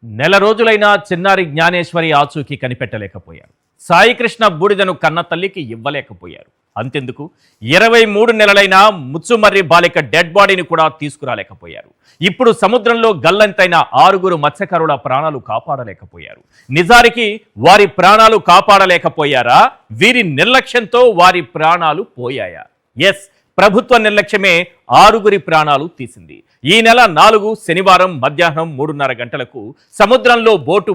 నెల రోజులైనా చిన్నారి జ్ఞానేశ్వరి ఆచూకీ కనిపెట్టలేకపోయారు. సాయికృష్ణ బూడిదను కన్న తల్లికి ఇవ్వలేకపోయారు. అంతెందుకు 23 నెలలైనా ముచ్చుమర్రి బాలిక డెడ్ బాడీని కూడా తీసుకురాలేకపోయారు. ఇప్పుడు సముద్రంలో గల్లంతైన 6 మత్స్యకారుల ప్రాణాలు కాపాడలేకపోయారు. నిజానికి వారి ప్రాణాలు కాపాడలేకపోయారా? వీరి నిర్లక్ష్యంతో వారి ప్రాణాలు పోయాయా? ఎస్, ప్రభుత్వ నిర్లక్ష్యమే 6 ప్రాణాలు తీసింది. ఈ నెల 4 శనివారం మధ్యాహ్నం 3:30 గంటలకు సముద్రంలో బోటు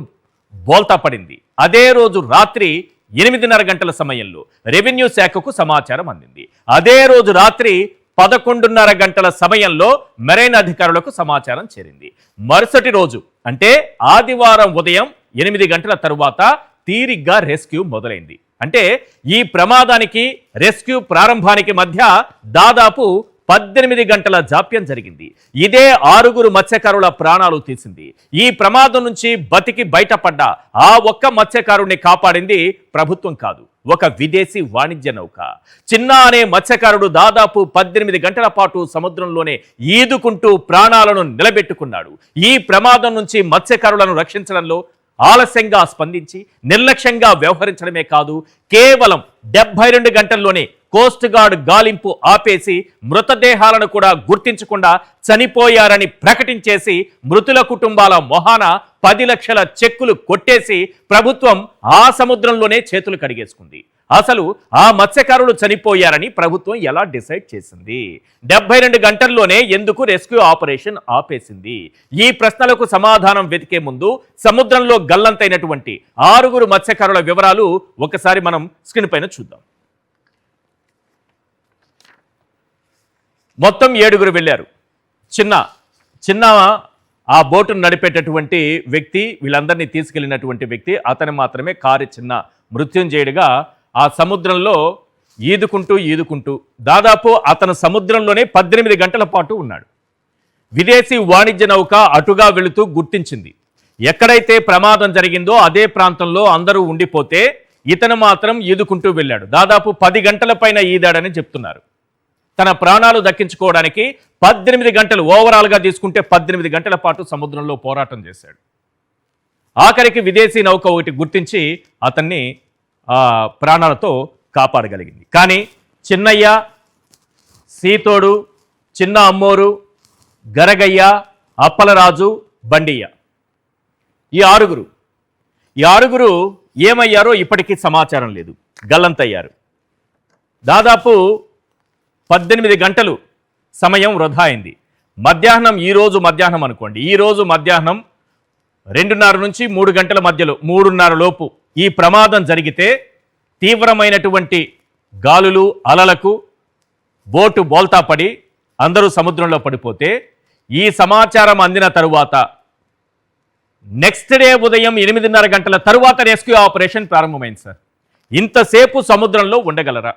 బోల్తా పడింది. అదే రోజు రాత్రి 8:30 గంటల సమయంలో రెవెన్యూ శాఖకు సమాచారం అందింది. అదే రోజు రాత్రి 11:30 గంటల సమయంలో మెరైన్ అధికారులకు సమాచారం చేరింది. మరుసటి రోజు అంటే ఆదివారం ఉదయం 8 గంటల తరువాత తీరిగ్గా రెస్క్యూ మొదలైంది. అంటే ఈ ప్రమాదానికి రెస్క్యూ ప్రారంభానికి మధ్య దాదాపు 18 గంటల జాప్యం జరిగింది. ఇదే 6 మత్స్యకారుల ప్రాణాలు తీసింది. ఈ ప్రమాదం నుంచి బతికి బయటపడ్డ ఆ ఒక్క మత్స్యకారుణ్ణి కాపాడింది ప్రభుత్వం కాదు, ఒక విదేశీ వాణిజ్య నౌక. చిన్న అనే మత్స్యకారుడు దాదాపు 18 గంటల పాటు సముద్రంలోనే ఈదుకుంటూ ప్రాణాలను నిలబెట్టుకున్నాడు. ఈ ప్రమాదం నుంచి మత్స్యకారులను రక్షించడంలో ఆలస్యంగా స్పందించి నిర్లక్ష్యంగా వ్యవహరించడమే కాదు, కేవలం 72 గంటల్లోనే కోస్ట్ గార్డ్ గాలింపు ఆపేసి మృతదేహాలను కూడా గుర్తించకుండా చనిపోయారని ప్రకటించేసి మృతుల కుటుంబాల మొహాన 10 లక్షల చెక్కులు కొట్టేసి ప్రభుత్వం ఆ సముద్రంలోనే చేతులు కడిగేసుకుంది. అసలు ఆ మత్స్యకారులు చనిపోయారని ప్రభుత్వం ఎలా డిసైడ్ చేసింది? 72 గంటల్లోనే ఎందుకు రెస్క్యూ ఆపరేషన్ ఆపేసింది? ఈ ప్రశ్నలకు సమాధానం వెతికే ముందు సముద్రంలో గల్లంతైనటువంటి 6 మత్స్యకారుల వివరాలు ఒకసారి మనం స్క్రీన్ పైన చూద్దాం. మొత్తం 7 వెళ్ళారు. చిన్న ఆ బోటును నడిపేటటువంటి వ్యక్తి, వీళ్ళందరినీ తీసుకెళ్లినటువంటి వ్యక్తి, అతను మాత్రమే కారు చిన్న మృత్యుంజయుడిగా ఆ సముద్రంలో ఈదుకుంటూ దాదాపు అతను సముద్రంలోనే 18 గంటల పాటు ఉన్నాడు. విదేశీ వాణిజ్య నౌక అటుగా వెళుతూ గుర్తించింది. ఎక్కడైతే ప్రమాదం జరిగిందో అదే ప్రాంతంలో అందరూ ఉండిపోతే ఇతను మాత్రం ఈదుకుంటూ వెళ్ళాడు. దాదాపు 10 గంటల పైన ఈదాడని చెప్తున్నారు. తన ప్రాణాలు దక్కించుకోవడానికి 18 గంటలు ఓవరాల్గా తీసుకుంటే 18 గంటల పాటు సముద్రంలో పోరాటం చేశాడు. ఆఖరికి విదేశీ నౌక ఒకటి గుర్తించి అతన్ని ప్రాణాలతో కాపాడగలిగింది. కానీ చిన్నయ్య, సీతోడు, చిన్న అమ్మోరు, గరగయ్య, అప్పలరాజు, బండియ్య, ఈ 6 ఏమయ్యారో ఇప్పటికీ సమాచారం లేదు. గల్లంతయ్యారు. దాదాపు 18 గంటలు సమయం వృధా అయింది. మధ్యాహ్నం, ఈరోజు మధ్యాహ్నం అనుకోండి, ఈరోజు మధ్యాహ్నం 2:30 నుంచి 3 గంటల మధ్యలో 3:30 లోపు ఈ ప్రమాదం జరిగితే తీవ్రమైనటువంటి గాలులు, అలలకు బోటు బోల్తా పడి అందరూ సముద్రంలో పడిపోతే ఈ సమాచారం అందిన తరువాత నెక్స్ట్ డే ఉదయం 8:30 గంటల తరువాత రెస్క్యూ ఆపరేషన్ ప్రారంభమైంది. సార్, ఇంతసేపు సముద్రంలో ఉండగలరా?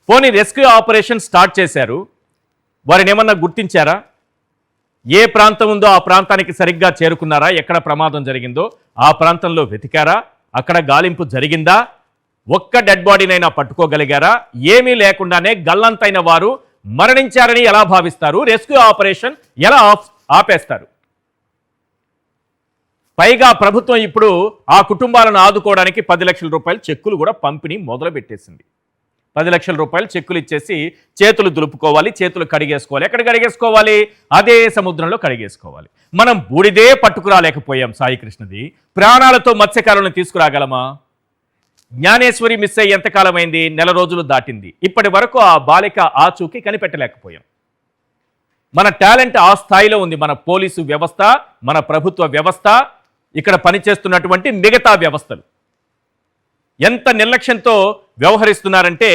పోనీ రెస్క్యూ ఆపరేషన్ స్టార్ట్ చేశారు, వారిని ఏమన్నా గుర్తించారా? ఏ ప్రాంతం ఉందో ఆ ప్రాంతానికి సరిగ్గా చేరుకున్నారా? ఎక్కడ ప్రమాదం జరిగిందో ఆ ప్రాంతంలో వెతికారా? అక్కడ గాలింపు జరిగిందా? ఒక్క డెడ్ బాడీనైనా పట్టుకోగలిగారా? ఏమీ లేకుండానే గల్లంతైన వారు మరణించారని ఎలా భావిస్తారు? రెస్క్యూ ఆపరేషన్ ఎలా ఆపేస్తారు? పైగా ప్రభుత్వం ఇప్పుడు ఆ కుటుంబాలను ఆదుకోవడానికి 10 లక్షల రూపాయల చెక్కులు కూడా పంపిణీ మొదలుపెట్టేసింది. 10 లక్షల రూపాయలు చెక్కులు ఇచ్చేసి చేతులు దులుపుకోవాలి, చేతులు కడిగేసుకోవాలి. ఎక్కడ కడిగేసుకోవాలి? అదే సముద్రంలో కడిగేసుకోవాలి. మనం బూడిదే పట్టుకురాలేకపోయాం సాయికృష్ణది, ప్రాణాలతో మత్స్యకారులను తీసుకురాగలమా? జ్ఞానేశ్వరి మిస్ అయ్యి ఎంతకాలమైంది? నెల రోజులు దాటింది. ఇప్పటి వరకు ఆ బాలిక ఆచూకీ కనిపెట్టలేకపోయాం. మన టాలెంట్ ఆ స్థాయిలో ఉంది. మన పోలీసు వ్యవస్థ, మన ప్రభుత్వ వ్యవస్థ, ఇక్కడ పనిచేస్తున్నటువంటి మిగతా వ్యవస్థలు ఎంత నిర్లక్ష్యంతో వ్యవహరిస్తున్నారంటే,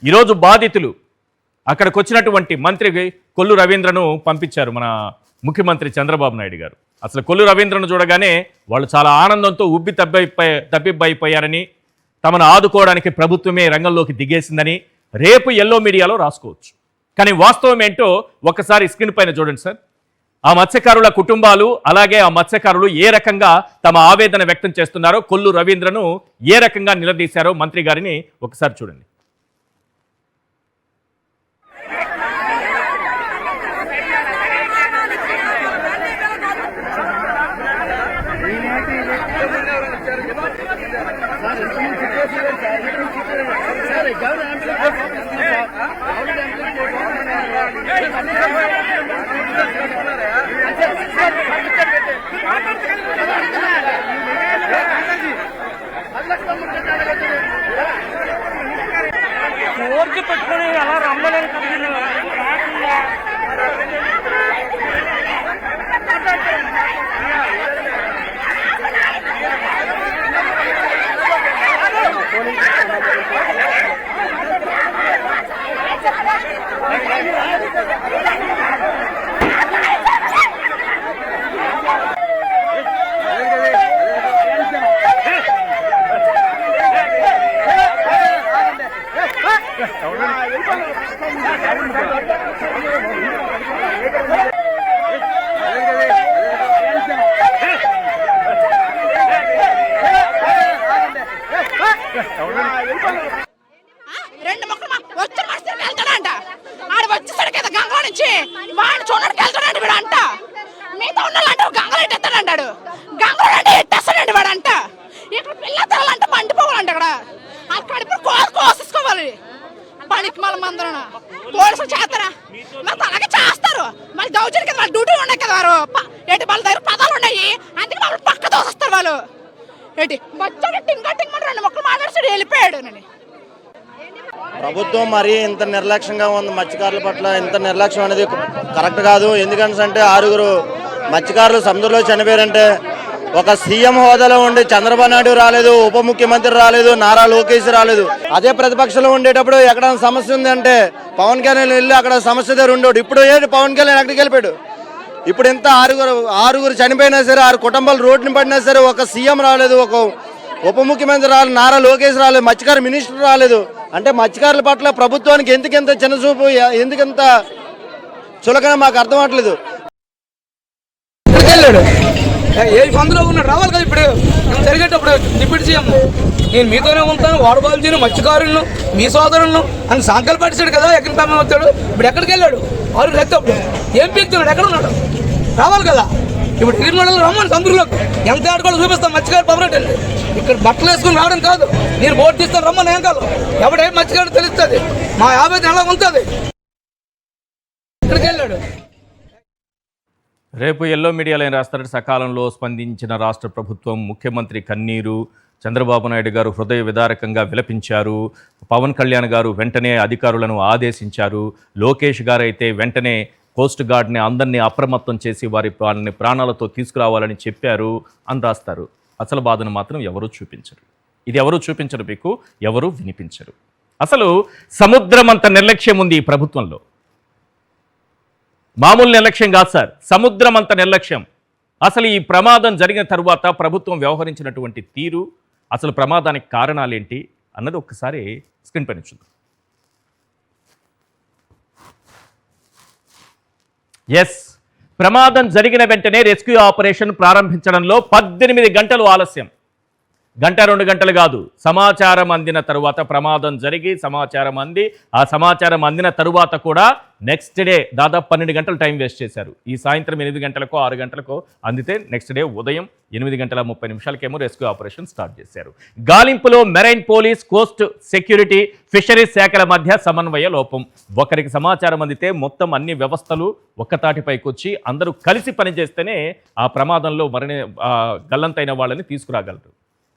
ఈరోజు బాధితులు అక్కడికి వచ్చినటువంటి మంత్రి కొల్లు రవీంద్రను పంపించారు మన ముఖ్యమంత్రి చంద్రబాబు నాయుడు గారు. అసలు కొల్లు రవీంద్రను చూడగానే వాళ్ళు చాలా ఆనందంతో తబ్బిబ్బైపోయారని, తమను ఆదుకోవడానికి ప్రభుత్వమే రంగంలోకి దిగేసిందని రేపు ఎల్లో మీడియాలో రాసుకోవచ్చు. కానీ వాస్తవం ఏంటో ఒకసారి స్క్రీన్ పైన చూడండి సార్. ఆ మత్స్యకారుల కుటుంబాలు, అలాగే ఆ మత్స్యకారులు ఏ రకంగా తమ ఆవేదన వ్యక్తం చేస్తున్నారో, కొల్లు రవీంద్రను ఏ రకంగా నిలదీశారో మంత్రి గారిని ఒకసారి చూడండి. వాళ్ళు డ్యూటీ ఉన్నాయి కదా వారు ఏంటి వాళ్ళ దగ్గర పదాలు ఉన్నాయి, అందుకే వాళ్ళు పక్క దోసేస్తారు వాళ్ళు. ఏంటి వచ్చాడు టింగా టింగ్ 2 మొక్కలు మాట్లాడి వెళ్ళిపోయాడు. ప్రభుత్వం మరీ ఇంత నిర్లక్ష్యంగా ఉంది మత్స్యకారుల పట్ల. ఇంత నిర్లక్ష్యం అనేది కరెక్ట్ కాదు. ఎందుకంటే 6 మత్స్యకారులు సముద్రంలో చనిపోయారంటే ఒక సీఎం హోదాలో ఉండి చంద్రబాబు నాయుడు రాలేదు, ఉప ముఖ్యమంత్రి రాలేదు, నారా లోకేష్ రాలేదు. అదే ప్రతిపక్షంలో ఉండేటప్పుడు ఎక్కడ సమస్య ఉంది అంటే పవన్ కళ్యాణ్ వెళ్ళి అక్కడ సమస్య దగ్గర ఉండేవాడు. ఇప్పుడు ఏంటి పవన్ కళ్యాణ్ ఎక్కడికి వెళ్ళిపోయాడు? ఇప్పుడు ఎంత 6 చనిపోయినా సరే, 6 కుటుంబాలు రోడ్డుని పడినా సరే ఒక సీఎం రాలేదు, ఒక ఉప ముఖ్యమంత్రి రాలేదు, నారా లోకేష్ రాలేదు, మత్స్యకార మినిస్టర్ రాలేదు. అంటే మత్స్యకారుల పట్ల ప్రభుత్వానికి ఎందుకంత చిన్నచూపు, ఎందుకంత చులకన మాకు అర్థం అవట్లేదు. ఏ అందులో ఉన్నాడు రావాలి కదా. ఇప్పుడు జరిగేటప్పుడు డిప్యూటీ సీఎం నేను మీతోనే ఉంటాను, వాడబాల్జీను, మత్స్యకారులను, మీ సోదరులను అని సంకల్ప పట్టించాడు కదా. ఎక్కడికి తమ్మ వచ్చాడు? ఇప్పుడు ఎక్కడికి వెళ్ళాడు? 6 లెక్కప్పుడు ఏం పీక్తున్నాడు? ఎక్కడ ఉన్నాడు? రావాలి కదా. ఇప్పుడు తిరుమలలో రమ్మని సముద్రంలోకి ఎంత ఆడుకోవాలో చూపిస్తాం. మత్స్యకారు పవరేట్ అండి. ఇక్కడ బట్టలు వేసుకుని రావడం కాదు, నేను బోర్డు తీస్తాను రమ్మని ఏం కాదు. ఎవడే మత్స్యకారు తెలుస్తుంది, మా 50 ఎలా ఉంటుంది. ఇక్కడికి వెళ్ళాడు. రేపు ఎల్లో మీడియాలో ఏం రాస్తారంటే సకాలంలో స్పందించిన రాష్ట్ర ప్రభుత్వం, ముఖ్యమంత్రి కన్నీరు, చంద్రబాబు నాయుడు గారు హృదయ విదారకంగా విలపించారు, పవన్ కళ్యాణ్ గారు వెంటనే అధికారులను ఆదేశించారు, లోకేష్ గారు అయితే వెంటనే కోస్ట్ గార్డ్ని అందరినీ అప్రమత్తం చేసి వాళ్ళని ప్రాణాలతో తీసుకురావాలని చెప్పారు అని రాస్తారు. అసలు బాధను మాత్రం ఎవరూ చూపించరు. ఇది ఎవరూ చూపించరు, మీకు ఎవరూ వినిపించరు. అసలు సముద్రం అంత నిర్లక్ష్యం ఉంది ఈ ప్రభుత్వంలో. మామూలు నిర్లక్ష్యం కాదు సార్, సముద్రం అంత నిర్లక్ష్యం. అసలు ఈ ప్రమాదం జరిగిన తరువాత ప్రభుత్వం వ్యవహరించినటువంటి తీరు, అసలు ప్రమాదానికి కారణాలేంటి అన్నది ఒక్కసారి స్క్రీన్ పైన చూద్దాం. ఎస్, ప్రమాదం జరిగిన వెంటనే రెస్క్యూ ఆపరేషన్ ప్రారంభించడంలో 18 గంటలు ఆలస్యం. 1-2 గంటలు కాదు, సమాచారం అందిన తరువాత ప్రమాదం జరిగి సమాచారం అంది, ఆ సమాచారం అందిన తరువాత కూడా నెక్స్ట్ డే దాదాపు 12 గంటలు టైం వేస్ట్ చేశారు. ఈ సాయంత్రం 8 గంటలకో 6 గంటలకో అందితే నెక్స్ట్ డే ఉదయం 8:30 రెస్క్యూ ఆపరేషన్ స్టార్ట్ చేశారు. గాలింపులో marine police, coast security, fisheries శాఖల మధ్య సమన్వయ లోపం. ఒకరికి సమాచారం అందితే మొత్తం అన్ని వ్యవస్థలు ఒక్కతాటిపైకి వచ్చి అందరూ కలిసి పనిచేస్తేనే ఆ ప్రమాదంలో గల్లంతైన వాళ్ళని తీసుకురాగలరు.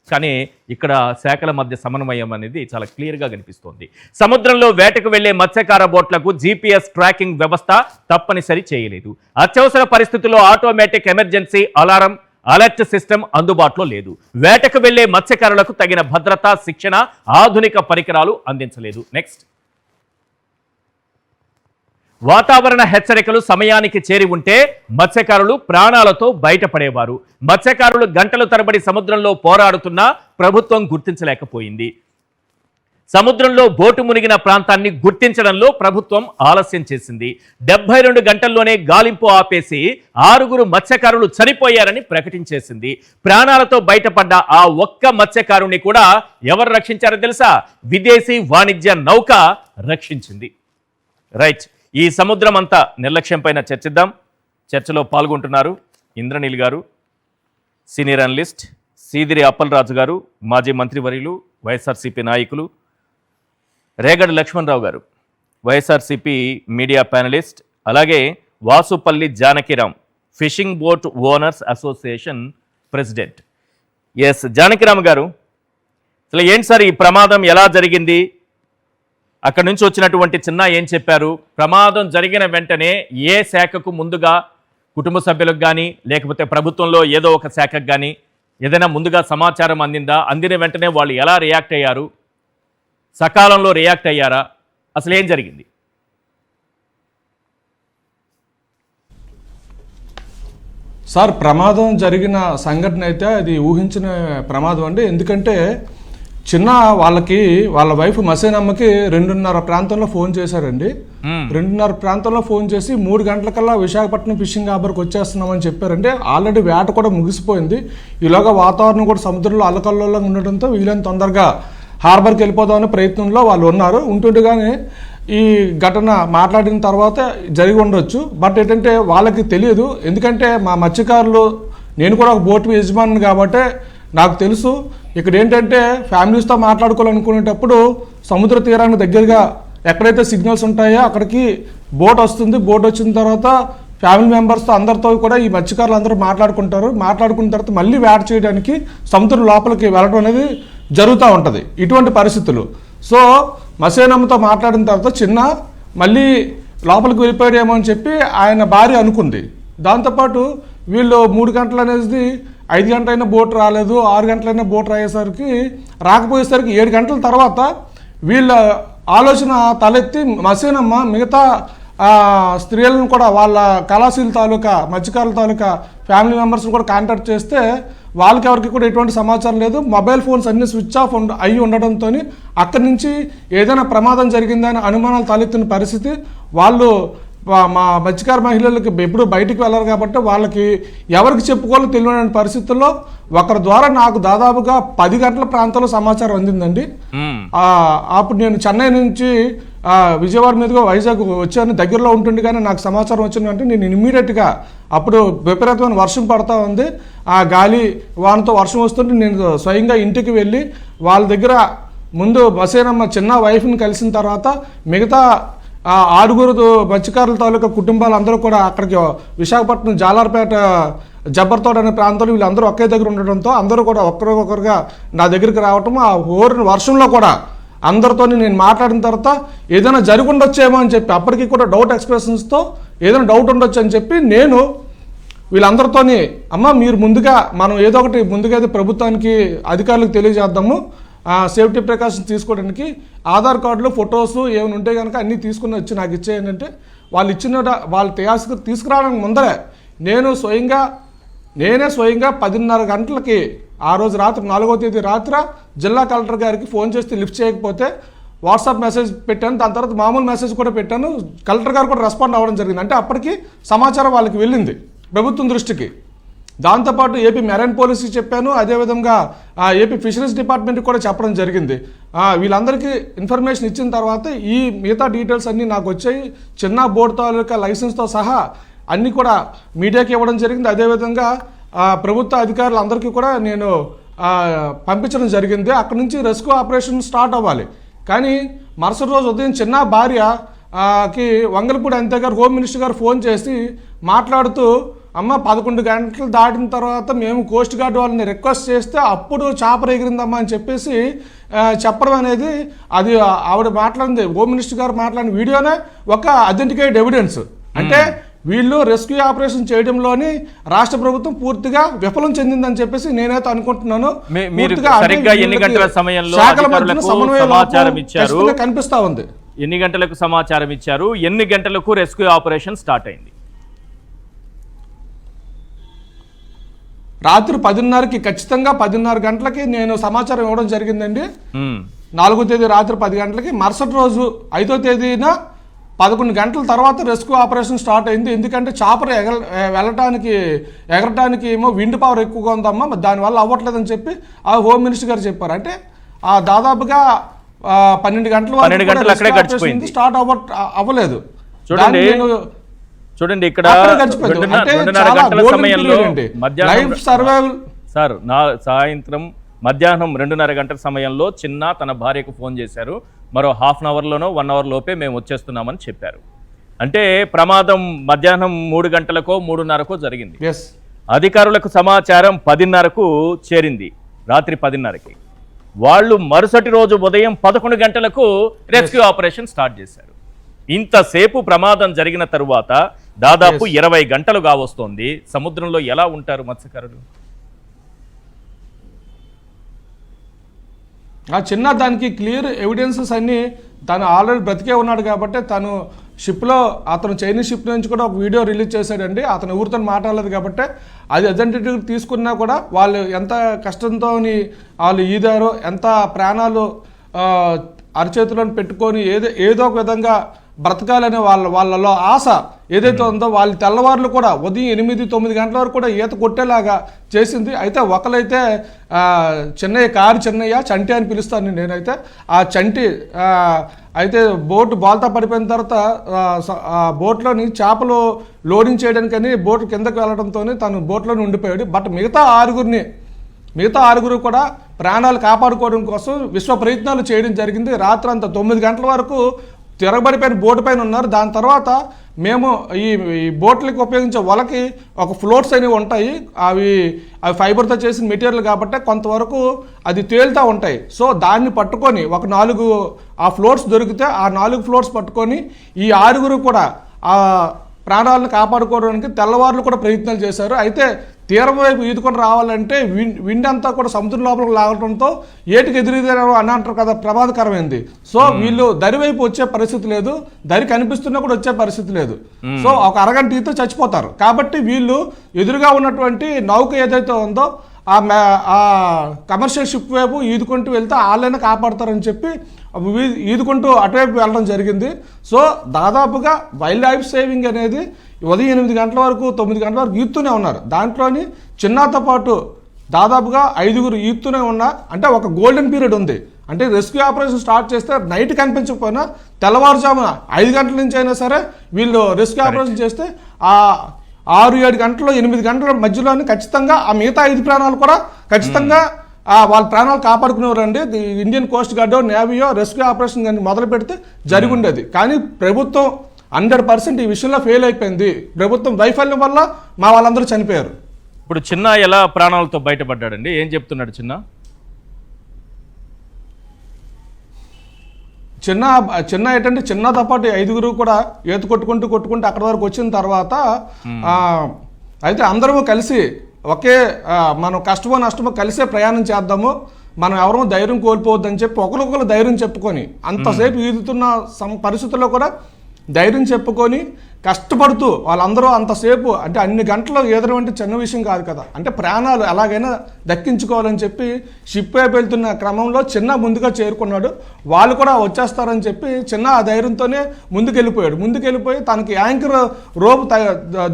కానీ ఇక్కడ శాఖల మధ్య సమన్వయం అనేది చాలా క్లియర్గా కనిపిస్తోంది. సముద్రంలో వేటకు వెళ్లే మత్స్యకార బోట్లకు జీపీఎస్ ట్రాకింగ్ వ్యవస్థ తప్పనిసరి చేయలేదు. అత్యవసర పరిస్థితుల్లో automatic emergency alarm alert system అందుబాటులో లేదు. వేటకు వెళ్లే మత్స్యకారులకు తగిన భద్రతా, శిక్షణ, ఆధునిక పరికరాలు అందించలేదు. నెక్స్ట్, వాతావరణ హెచ్చరికలు సమయానికి చేరి ఉంటే మత్స్యకారులు ప్రాణాలతో బయటపడేవారు. మత్స్యకారులు గంటల తరబడి సముద్రంలో పోరాడుతున్నా ప్రభుత్వం గుర్తించలేకపోయింది. సముద్రంలో బోటు మునిగిన ప్రాంతాన్ని గుర్తించడంలో ప్రభుత్వం ఆలస్యం చేసింది. 72 గంటల్లోనే గాలింపు ఆపేసి 6 మత్స్యకారులు చనిపోయారని ప్రకటించేసింది. ప్రాణాలతో బయటపడ్డ ఆ ఒక్క మత్స్యకారుని కూడా ఎవరు రక్షించారో తెలుసా? విదేశీ వాణిజ్య నౌక రక్షించింది. రైట్, ఈ సముద్రం అంతా నిర్లక్ష్యం పైన చర్చిద్దాం. చర్చలో పాల్గొంటున్నారు ఇంద్రనీల్ గారు, సీనియర్ అనలిస్ట్, సీదిరి అప్పలరాజు గారు, మాజీ మంత్రివర్యులు, వైఎస్ఆర్సీపీ నాయకులు, రేగడి లక్ష్మణరావు గారు, వైఎస్ఆర్సీపీ మీడియా ప్యానలిస్ట్, అలాగే Vasupalli Janakiram, fishing boat owners association president. Yes, Janakiram గారు, అసలు ఏంటి సార్ ఈ ప్రమాదం ఎలా జరిగింది? అక్కడి నుంచి వచ్చినటువంటి చిన్న ఏం చెప్పారు? ప్రమాదం జరిగిన వెంటనే ఏ శాఖకు ముందుగా, కుటుంబ సభ్యులకు కానీ లేకపోతే ప్రభుత్వంలో ఏదో ఒక శాఖకు కానీ ఏదైనా ముందుగా సమాచారం అందిందా? అందిన వెంటనే వాళ్ళు ఎలా రియాక్ట్ అయ్యారు? సకాలంలో రియాక్ట్ అయ్యారా? అసలు ఏం జరిగింది? సార్, ప్రమాదం జరిగిన సంఘటన అయితే అది ఊహించిన ప్రమాదం అండి. ఎందుకంటే చిన్న వాళ్ళ వైఫ్ మసేనమ్మకి 2:30 ప్రాంతంలో ఫోన్ చేశారండి. 2:30 ప్రాంతంలో ఫోన్ చేసి 3 గంటలకల్లా విశాఖపట్నం ఫిషింగ్ హార్బర్కి వచ్చేస్తున్నామని చెప్పారంటే ఆల్రెడీ వేట కూడా ముగిసిపోయింది. ఈలోగా వాతావరణం కూడా సముద్రంలో అల్లకల్లోలంగా ఉండటంతో వీళ్ళని తొందరగా హార్బర్కి వెళ్ళిపోదామనే ప్రయత్నంలో వాళ్ళు ఉన్నారు. ఉంటుండగానే ఈ ఘటన మాట్లాడిన తర్వాత జరిగి ఉండొచ్చు. బట్ ఏంటంటే వాళ్ళకి తెలియదు. ఎందుకంటే మా మత్స్యకారులు, నేను కూడా ఒక బోటు యజమాని కాబట్టి నాకు తెలుసు. ఇక్కడ ఏంటంటే ఫ్యామిలీస్తో మాట్లాడుకోవాలనుకునేటప్పుడు సముద్ర తీరానికి దగ్గరగా ఎక్కడైతే సిగ్నల్స్ ఉంటాయో అక్కడికి బోట్ వస్తుంది. బోట్ వచ్చిన తర్వాత ఫ్యామిలీ మెంబర్స్తో అందరితో కూడా ఈ మత్స్యకారులు అందరూ మాట్లాడుకున్న తర్వాత మళ్ళీ వేట చేయడానికి సముద్రం లోపలికి వెళ్ళడం అనేది జరుగుతూ ఉంటుంది ఇటువంటి పరిస్థితులు. సో మసేనమ్మతో మాట్లాడిన తర్వాత చిన్న మళ్ళీ లోపలికి వెళ్ళిపోయాడేమో అని చెప్పి ఆయన భార్య అనుకుంది. దాంతోపాటు వీళ్ళు 3 గంటలు అనేది 5 గంటలైనా బోట్ రాలేదు, 6 గంటలైనా బోట్ రాకపోయేసరికి 7 గంటల తర్వాత వీళ్ళ ఆలోచన తలెత్తి మసేనమ్మ మిగతా స్త్రీలను కూడా వాళ్ళ కళాశీల తాలూకా మత్స్యకారుల తాలూకా ఫ్యామిలీ మెంబర్స్ని కూడా కాంటాక్ట్ చేస్తే వాళ్ళకి ఎవరికి కూడా ఎటువంటి సమాచారం లేదు. మొబైల్ ఫోన్స్ అన్ని స్విచ్ ఆఫ్ అయ్యి ఉండడంతో అక్కడి నుంచి ఏదైనా ప్రమాదం జరిగిందని అనుమానాలు తలెత్తిన పరిస్థితి. వాళ్ళు మా మత్స్యకార మహిళలకి ఎప్పుడు బయటికి వెళ్ళరు కాబట్టి వాళ్ళకి ఎవరికి చెప్పుకోవాలో తెలియని పరిస్థితుల్లో ఒకరి ద్వారా నాకు దాదాపుగా 10 గంటల ప్రాంతంలో సమాచారం అందిందండి. అప్పుడు నేను చెన్నై నుంచి విజయవాడ మీదుగా వైజాగ్ వచ్చాను, దగ్గరలో ఉంటుంది. కానీ నాకు సమాచారం వచ్చిందంటే నేను ఇమ్మీడియట్గా అప్పుడు విపరీతమైన వర్షం పడతా ఉంది, ఆ గాలి వానతో వర్షం వస్తుంటే నేను స్వయంగా ఇంటికి వెళ్ళి వాళ్ళ దగ్గర ముందు మసేనమ్మ చిన్న వైఫ్ని కలిసిన తర్వాత మిగతా 6 మత్స్యకారుల తాలూకా కుటుంబాలు అందరూ కూడా అక్కడికి విశాఖపట్నం జాలార్పేట జబ్బర్తోట అనే ప్రాంతంలో వీళ్ళందరూ ఒకే దగ్గర ఉండడంతో అందరూ కూడా ఒక్కరికొకరుగా నా దగ్గరికి రావటం, ఆ వర్షంలో కూడా అందరితో నేను మాట్లాడిన తర్వాత ఏదైనా జరిగి ఉండొచ్చేమో అని చెప్పి అప్పటికి కూడా డౌట్ ఎక్స్ప్రెషన్స్తో ఏదైనా డౌట్ ఉండొచ్చు అని చెప్పి నేను వీళ్ళందరితోని అమ్మ మీరు మనం ఏదో ఒకటి ముందుగా ప్రభుత్వానికి అధికారులకు తెలియజేద్దాము, సేఫ్టీ ప్రికాషన్స్ తీసుకోవడానికి ఆధార్ కార్డులు ఫొటోస్ ఏమైనా ఉంటే కనుక అన్నీ తీసుకుని వచ్చి నాకు ఇచ్చేయంటే వాళ్ళు వాళ్ళు తీసుకురావడానికి ముందరే నేనే స్వయంగా 10:30 గంటలకి ఆ రోజు రాత్రి 4వ తేదీ రాత్రి జిల్లా కలెక్టర్ గారికి ఫోన్ చేస్తే లిఫ్ట్ చేయకపోతే వాట్సాప్ మెసేజ్ పెట్టాను, దాని తర్వాత మామూలు మెసేజ్ కూడా పెట్టాను. కలెక్టర్ గారు కూడా రెస్పాండ్ అవ్వడం జరిగింది. అంటే అప్పటికి సమాచారం వాళ్ళకి వెళ్ళింది ప్రభుత్వం దృష్టికి. దాంతోపాటు ఏపీ మెరైన్ పోలీస్కి చెప్పాను, అదేవిధంగా ఏపీ ఫిషరీస్ డిపార్ట్మెంట్కి కూడా చెప్పడం జరిగింది. వీళ్ళందరికీ ఇన్ఫర్మేషన్ ఇచ్చిన తర్వాత ఈ మిగతా డీటెయిల్స్ అన్నీ నాకు వచ్చాయి. చిన్న బోర్డు తాలూకా లైసెన్స్తో సహా అన్నీ కూడా మీడియాకి ఇవ్వడం జరిగింది. అదేవిధంగా ప్రభుత్వ అధికారులందరికీ కూడా నేను పంపించడం జరిగింది. అక్కడి నుంచి రెస్క్యూ ఆపరేషన్ స్టార్ట్ అవ్వాలి. కానీ మరుసటి రోజు ఉదయం చిన్న భార్యకి వంగలపూడి అనిత గారు హోమ్ మినిస్టర్ గారు ఫోన్ చేసి మాట్లాడుతూ అమ్మ 11 గంటలు దాటిన తర్వాత మేము కోస్ట్ గార్డ్ వాళ్ళని రిక్వెస్ట్ చేస్తే అప్పుడు చాపర్ ఎగిరిందమ్మా అని చెప్పేసి చెప్పడం అనేది అది ఆవిడ మాట్లాడింది, హోమ్ మినిస్టర్ గారు మాట్లాడిన వీడియోనే ఒక అథెంటికేట్ ఎవిడెన్స్. అంటే వీళ్ళు రెస్క్యూ ఆపరేషన్ చేయడంలోని రాష్ట్ర ప్రభుత్వం పూర్తిగా విఫలం చెందిందని చెప్పేసి నేనైతే అనుకుంటున్నాను. కనిపిస్తా ఉంది. ఎన్ని గంటలకు సమాచారం ఇచ్చారు, ఎన్ని గంటలకు రెస్క్యూ ఆపరేషన్ స్టార్ట్ అయింది? రాత్రి 10:30కి ఖచ్చితంగా 10:30 గంటలకి నేను సమాచారం ఇవ్వడం జరిగిందండి. 4వ తేదీ రాత్రి 10 గంటలకి. మరుసటి రోజు 5వ తేదీన 11 గంటల తర్వాత రెస్క్యూ ఆపరేషన్ స్టార్ట్ అయింది. ఎందుకంటే చాపర్ ఎగరటానికి ఏమో విండ్ పవర్ ఎక్కువగా ఉందమ్మా, దానివల్ల అవ్వట్లేదని చెప్పి ఆ హోమ్ మినిస్టర్ గారు చెప్పారు. అంటే దాదాపుగా 12 గంటల స్టార్ట్ అవ్వలేదు. చూడండి ఇక్కడ సాయంత్రం మధ్యాహ్నం 2:30 గంటల సమయంలో చిన్న తన భార్యకు ఫోన్ చేశారు. మరో హాఫ్ అన్ అవర్లోనో 1 అవర్ లోపే మేము వచ్చేస్తున్నామని చెప్పారు. అంటే ప్రమాదం మధ్యాహ్నం 3 గంటలకో 3:30కో జరిగింది. అధికారులకు సమాచారం 10:30కు చేరింది, రాత్రి 10:30కి. వాళ్ళు మరుసటి రోజు ఉదయం 11 గంటలకు రెస్క్యూ ఆపరేషన్ స్టార్ట్ చేశారు. ఇంతసేపు ప్రమాదం జరిగిన తరువాత దాదాపు 20 గంటలు కావస్తోంది. సముద్రంలో ఎలా ఉంటారు మత్స్యకారులు? ఆ చిన్న దానికి క్లియర్ ఎవిడెన్సెస్ అన్నీ తను ఆల్రెడీ బ్రతికే ఉన్నాడు కాబట్టి తను షిప్లో అతను చైనీస్ షిప్ నుంచి కూడా ఒక వీడియో రిలీజ్ చేశాడండి. అతను ఎవరితో మాట్లాడలేదు కాబట్టి అది ఐడెంటిటీ తీసుకున్నా కూడా వాళ్ళు ఎంత కష్టంతో వాళ్ళు ఈదారో, ఎంత ప్రాణాలు అరచేతులను పెట్టుకొని ఏదో ఒక విధంగా బ్రతకాలనే వాళ్ళలో ఆశ ఏదైతే ఉందో వాళ్ళు తెల్లవారులు కూడా ఉదయం 8-9 గంటల వరకు కూడా ఈత కొట్టేలాగా చేసింది. అయితే ఒకరైతే చెన్నయ్య చంటి అని పిలుస్తాను నేనైతే. ఆ చంటి అయితే బోటు బాల్తా పడిపోయిన తర్వాత బోట్లోని చేపలు లోడింగ్ చేయడానికని బోటు కిందకు వెళ్ళడంతో తను బోట్లోనే ఉండిపోయాడు. బట్ మిగతా ఆరుగురు కూడా ప్రాణాలు కాపాడుకోవడం కోసం విశ్వ ప్రయత్నాలు చేయడం జరిగింది. రాత్రి అంతా 9 గంటల వరకు తిరగబడిపోయిన బోటు పైన ఉన్నారు. దాని తర్వాత మేము ఈ బోట్లకి ఉపయోగించే వలకి ఒక ఫ్లోట్స్ అనేవి ఉంటాయి. అవి ఫైబర్తో చేసిన మెటీరియల్ కాబట్టి కొంతవరకు అది తేలుతూ ఉంటాయి. సో దాన్ని పట్టుకొని ఒక 4 ఆ ఫ్లోట్స్ దొరికితే ఆ 4 ఫ్లోట్స్ పట్టుకొని ఈ 6 కూడా ఆ ప్రాణాలను కాపాడుకోవడానికి తెల్లవారులు కూడా ప్రయత్నాలు చేశారు. అయితే తీరం వైపు ఈదుకొని రావాలంటే విండ్ అంతా కూడా సముద్రం లోపలికి లాగడంతో ఏటికి ఎదురుదేనో అని అంటారు కదా, ప్రమాదకరమైంది. సో వీళ్ళు దరి వైపు వచ్చే పరిస్థితి లేదు, దరి కనిపిస్తున్నా కూడా వచ్చే పరిస్థితి లేదు. సో ఒక అరగంట ఈతో చచ్చిపోతారు. కాబట్టి వీళ్ళు ఎదురుగా ఉన్నటువంటి నౌక ఏదైతే ఉందో ఆ కమర్షియల్ షిప్ వైపు ఈదుకుంటూ వెళ్తే వాళ్ళైనా కాపాడతారని చెప్పి ఈదుకుంటూ అటువైపు వెళ్ళడం జరిగింది. సో దాదాపుగా వైల్డ్ లైఫ్ సేవింగ్ అనేది ఉదయం 8 గంటల వరకు 9 గంటల వరకు ఈదుతూనే ఉన్నారు. దాంట్లోని చిన్నతో పాటు దాదాపుగా 5 ఈదుతూనే ఉన్నా. అంటే ఒక గోల్డెన్ పీరియడ్ ఉంది. అంటే రెస్క్యూ ఆపరేషన్ స్టార్ట్ చేస్తే నైట్ కనిపించకపోయినా తెల్లవారుజామున 5 గంటల నుంచి అయినా సరే వీళ్ళు రెస్క్యూ ఆపరేషన్ చేస్తే ఆ 6-7 గంటలు 8 గంటల మధ్యలోనే ఖచ్చితంగా ఆ మిగతా 5 ప్రాణాలు కూడా ఖచ్చితంగా వాళ్ళ ప్రాణాలు కాపాడుకునేవారండి. ఇండియన్ కోస్ట్ గార్డో నేవీయో రెస్క్యూ ఆపరేషన్ కానీ మొదలు పెడితే జరిగి ఉండేది. కానీ ప్రభుత్వం 100% ఈ విషయంలో ఫెయిల్ అయిపోయింది. ప్రభుత్వం వైఫల్యం వల్ల మా వాళ్ళందరూ చనిపోయారు. ఇప్పుడు చిన్న ఎలా ప్రాణాలతో బయటపడ్డాడండి? ఏం చెప్తున్నాడు చిన్న ఏంటంటే చిన్నతో పాటు 5 కూడా ఈత కొట్టుకుంటూ అక్కడి వరకు వచ్చిన తర్వాత అయితే అందరము కలిసి ఒకే మనం కష్టమో నష్టమో కలిసే ప్రయాణం చేద్దాము, మనం ఎవరో ధైర్యం కోల్పోవద్దని చెప్పి ఒకరికొకరు ధైర్యం చెప్పుకొని అంతసేపు ఈదుతున్న పరిస్థితుల్లో కూడా ధైర్యం చెప్పుకొని కష్టపడుతూ వాళ్ళందరూ అంతసేపు అంటే అన్ని గంటలు ఈదడం అంటే చిన్న విషయం కాదు కదా. అంటే ప్రాణాలు ఎలాగైనా దక్కించుకోవాలని చెప్పి షిప్ వైపు వెళ్తున్న క్రమంలో చిన్న ముందుగా చేరుకున్నాడు. వాళ్ళు కూడా వచ్చేస్తారని చెప్పి చిన్న ఆ ధైర్యంతోనే ముందుకెళ్ళిపోయి తనకి యాంకర్ రోప్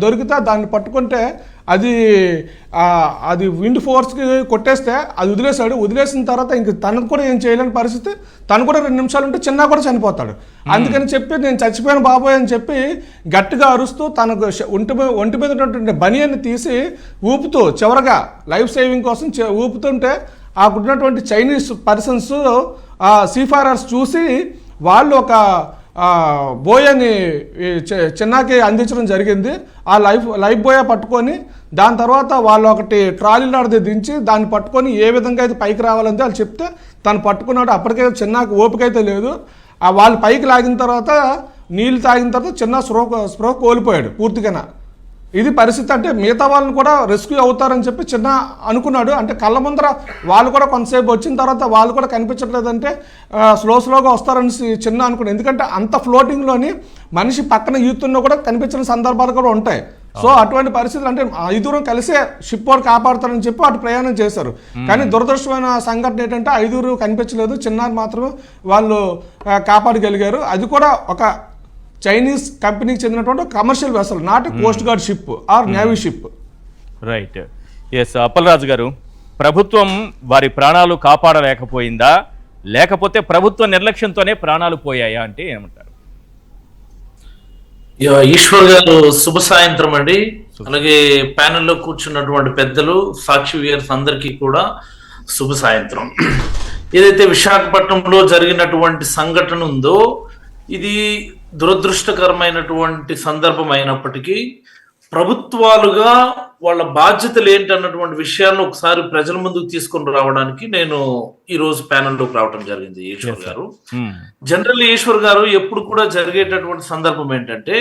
దొరికితే దాన్ని పట్టుకుంటే అది విండ్ ఫోర్స్కి కొట్టేస్తే అది వదిలేసిన తర్వాత ఇంక తనకు కూడా ఏం చేయలేని పరిస్థితి. తను కూడా 2 నిమిషాలు ఉంటే చిన్న కూడా చనిపోతాడు. అందుకని చెప్పి నేను చచ్చిపోయిన బాబోయ్ అని చెప్పి గట్టిగా అరుస్తూ తనకు ఒంటి మీద ఉన్నటువంటి బనియన్ని తీసి ఊపుతూ చివరగా లైఫ్ సేవింగ్ కోసం ఊపుతుంటే అక్కడున్నటువంటి చైనీస్ పర్సన్స్ సీఫారర్స్ చూసి వాళ్ళు ఒక బోయని చిన్నకి అందించడం జరిగింది. ఆ లైఫ్ బోయ పట్టుకొని దాని తర్వాత వాళ్ళు ఒకటి ట్రాలీ లాంటిది దించి దాన్ని పట్టుకొని ఏ విధంగా అయితే పైకి రావాలంటే వాళ్ళు చెప్తే తను పట్టుకున్నాడు. అప్పటికే చిన్నకి ఓపిక అయితే లేదు. వాళ్ళు పైకి లాగిన తర్వాత నీళ్ళు తాగిన తర్వాత చిన్న స్పృహ కోల్పోయాడు పూర్తిగా. ఇది పరిస్థితి. అంటే మిగతా వాళ్ళని కూడా రెస్క్యూ అవుతారని చెప్పి చిన్న అనుకున్నాడు. అంటే కళ్ళ ముందర వాళ్ళు కూడా కొంతసేపు వచ్చిన తర్వాత వాళ్ళు కూడా కనిపించట్లేదంటే స్లోగా వస్తారని చిన్న అనుకున్నాడు. ఎందుకంటే అంత ఫ్లోటింగ్లోని మనిషి పక్కన ఈతున్నా కూడా కనిపించిన సందర్భాలు కూడా ఉంటాయి. సో అటువంటి పరిస్థితులు అంటే 5 కలిసే షిప్ వాడు కాపాడుతారని చెప్పి అటు ప్రయాణం చేశారు. కానీ దురదృష్టమైన సంఘటన ఏంటంటే 5 కనిపించలేదు, చిన్న మాత్రమే వాళ్ళు కాపాడగలిగారు. అది కూడా ఒక చైనీస్ కంపెనీకి చెందినటువంటి commercial vessel, not coast guard ship or navy ship. Right. Yes Appalaraju గారు, ప్రభుత్వం వారి ప్రాణాలు కాపాడలేకపోయిందా, లేకపోతే ప్రభుత్వ నిర్లక్ష్యంతోనే ప్రాణాలు పోయాయా అంటే ఏమంటారు? ఈశ్వర్ గారు శుభ సాయంత్రం అండి. అలాగే ప్యానెల్లో కూర్చున్నటువంటి పెద్దలు, సాక్షి వ్యూయర్స్ అందరికీ కూడా శుభ సాయంత్రం. ఏదైతే విశాఖపట్నంలో జరిగినటువంటి సంఘటన ఉందో ఇది దురదృష్టకరమైనటువంటి సందర్భం అయినప్పటికీ ప్రభుత్వాలుగా వాళ్ళ బాధ్యతలు ఏంటన్నటువంటి విషయాలను ఒకసారి ప్రజల ముందుకు తీసుకొని రావడానికి నేను ఈ రోజు ప్యానెల్లోకి రావడం జరిగింది. ఈశ్వర్ గారు, జనరల్ ఈశ్వర్ గారు ఎప్పుడు కూడా జరిగేటటువంటి సందర్భం ఏంటంటే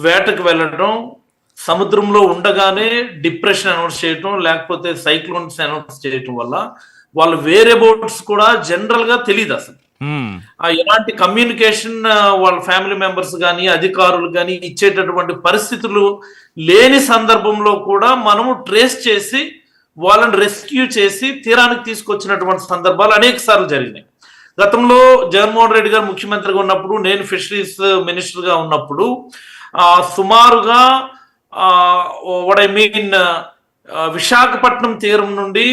వేటకు వెళ్ళడం, సముద్రంలో ఉండగానే డిప్రెషన్ అనౌన్స్ చేయటం, లేకపోతే సైక్లోన్స్ అనౌన్స్ చేయటం వల్ల వాళ్ళు వేరే బోట్స్ కూడా జనరల్ గా తెలియదు అసలు. ఎలాంటి కమ్యూనికేషన్ వాళ్ళ ఫ్యామిలీ మెంబర్స్ కానీ అధికారులు కానీ ఇచ్చేటటువంటి పరిస్థితులు లేని సందర్భంలో కూడా మనము ట్రేస్ చేసి వాళ్ళని రెస్క్యూ చేసి తీరానికి తీసుకొచ్చినటువంటి సందర్భాలు అనేక సార్లు జరిగినాయి. గతంలో జగన్మోహన్ రెడ్డి గారు ముఖ్యమంత్రిగా ఉన్నప్పుడు, నేను ఫిషరీస్ మినిస్టర్ గా ఉన్నప్పుడు సుమారుగా విశాఖపట్నం తీరం నుండి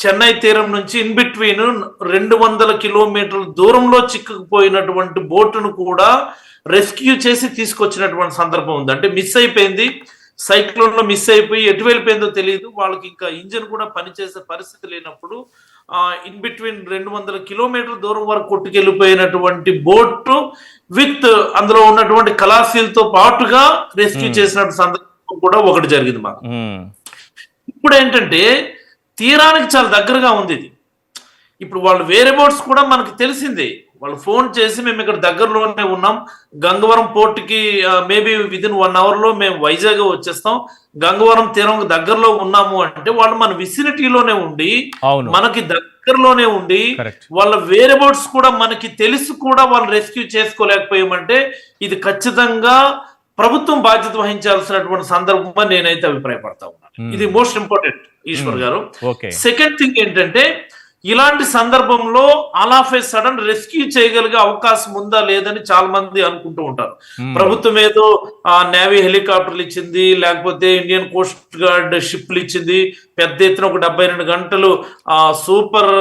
చెన్నై తీరం నుంచి ఇన్ బిట్వీన్ 200 కిలోమీటర్ల దూరంలో చిక్కుకుపోయినటువంటి బోటును కూడా రెస్క్యూ చేసి తీసుకొచ్చినటువంటి సందర్భం ఉంది. అంటే మిస్ అయిపోయింది, సైక్లోన్ లో మిస్ అయిపోయి ఎటు వెళ్ళిపోయిందో తెలియదు, వాళ్ళకి ఇంకా ఇంజిన్ కూడా పనిచేసే పరిస్థితి లేనప్పుడు ఇన్ బిట్వీన్ 200 కిలోమీటర్ దూరం వరకు కొట్టుకెళ్ళిపోయినటువంటి బోట్ విత్ అందులో ఉన్నటువంటి కళాశీలతో పాటుగా రెస్క్యూ చేసినటువంటి సందర్భం కూడా ఒకటి జరిగింది మాకు. ఇప్పుడు ఏంటంటే తీరానికి చాలా దగ్గరగా ఉంది ఇది. ఇప్పుడు వాళ్ళు వేరే బోట్స్ కూడా మనకు తెలిసిందే, వాళ్ళు ఫోన్ చేసి మేము ఇక్కడ దగ్గరలోనే ఉన్నాం, గంగవరం పోర్ట్కి మేబీ విదిన్ 1 hour లో మేము వైజాగ్ వచ్చేస్తాం, గంగవరం తీరం దగ్గరలో ఉన్నాము అంటే వాళ్ళు మన విసినిటీలోనే ఉండి మనకి దగ్గరలోనే ఉండి వాళ్ళ వేరే బోట్స్ కూడా మనకి తెలిసి కూడా వాళ్ళు రెస్క్యూ చేసుకోలేకపోయామంటే ఇది ఖచ్చితంగా ప్రభుత్వం బాధ్యత వహించాల్సినటువంటి సందర్భంగా నేనైతే అభిప్రాయపడతా ఉన్నాను. ఇది మోస్ట్ ఇంపార్టెంట్ ఈశ్వర్ గారు. సెకండ్ థింగ్ ఏంటంటే ఇలాంటి సందర్భంలో all of A sudden rescue చేయగలిగే అవకాశం ఉందా లేదని చాలా మంది అనుకుంటూ ఉంటారు. ప్రభుత్వం ఏదో నేవీ హెలికాప్టర్లు ఇచ్చింది, లేకపోతే ఇండియన్ కోస్ట్ గార్డ్ షిప్లు ఇచ్చింది, పెద్ద ఎత్తున ఒక 72 గంటలు సూపర్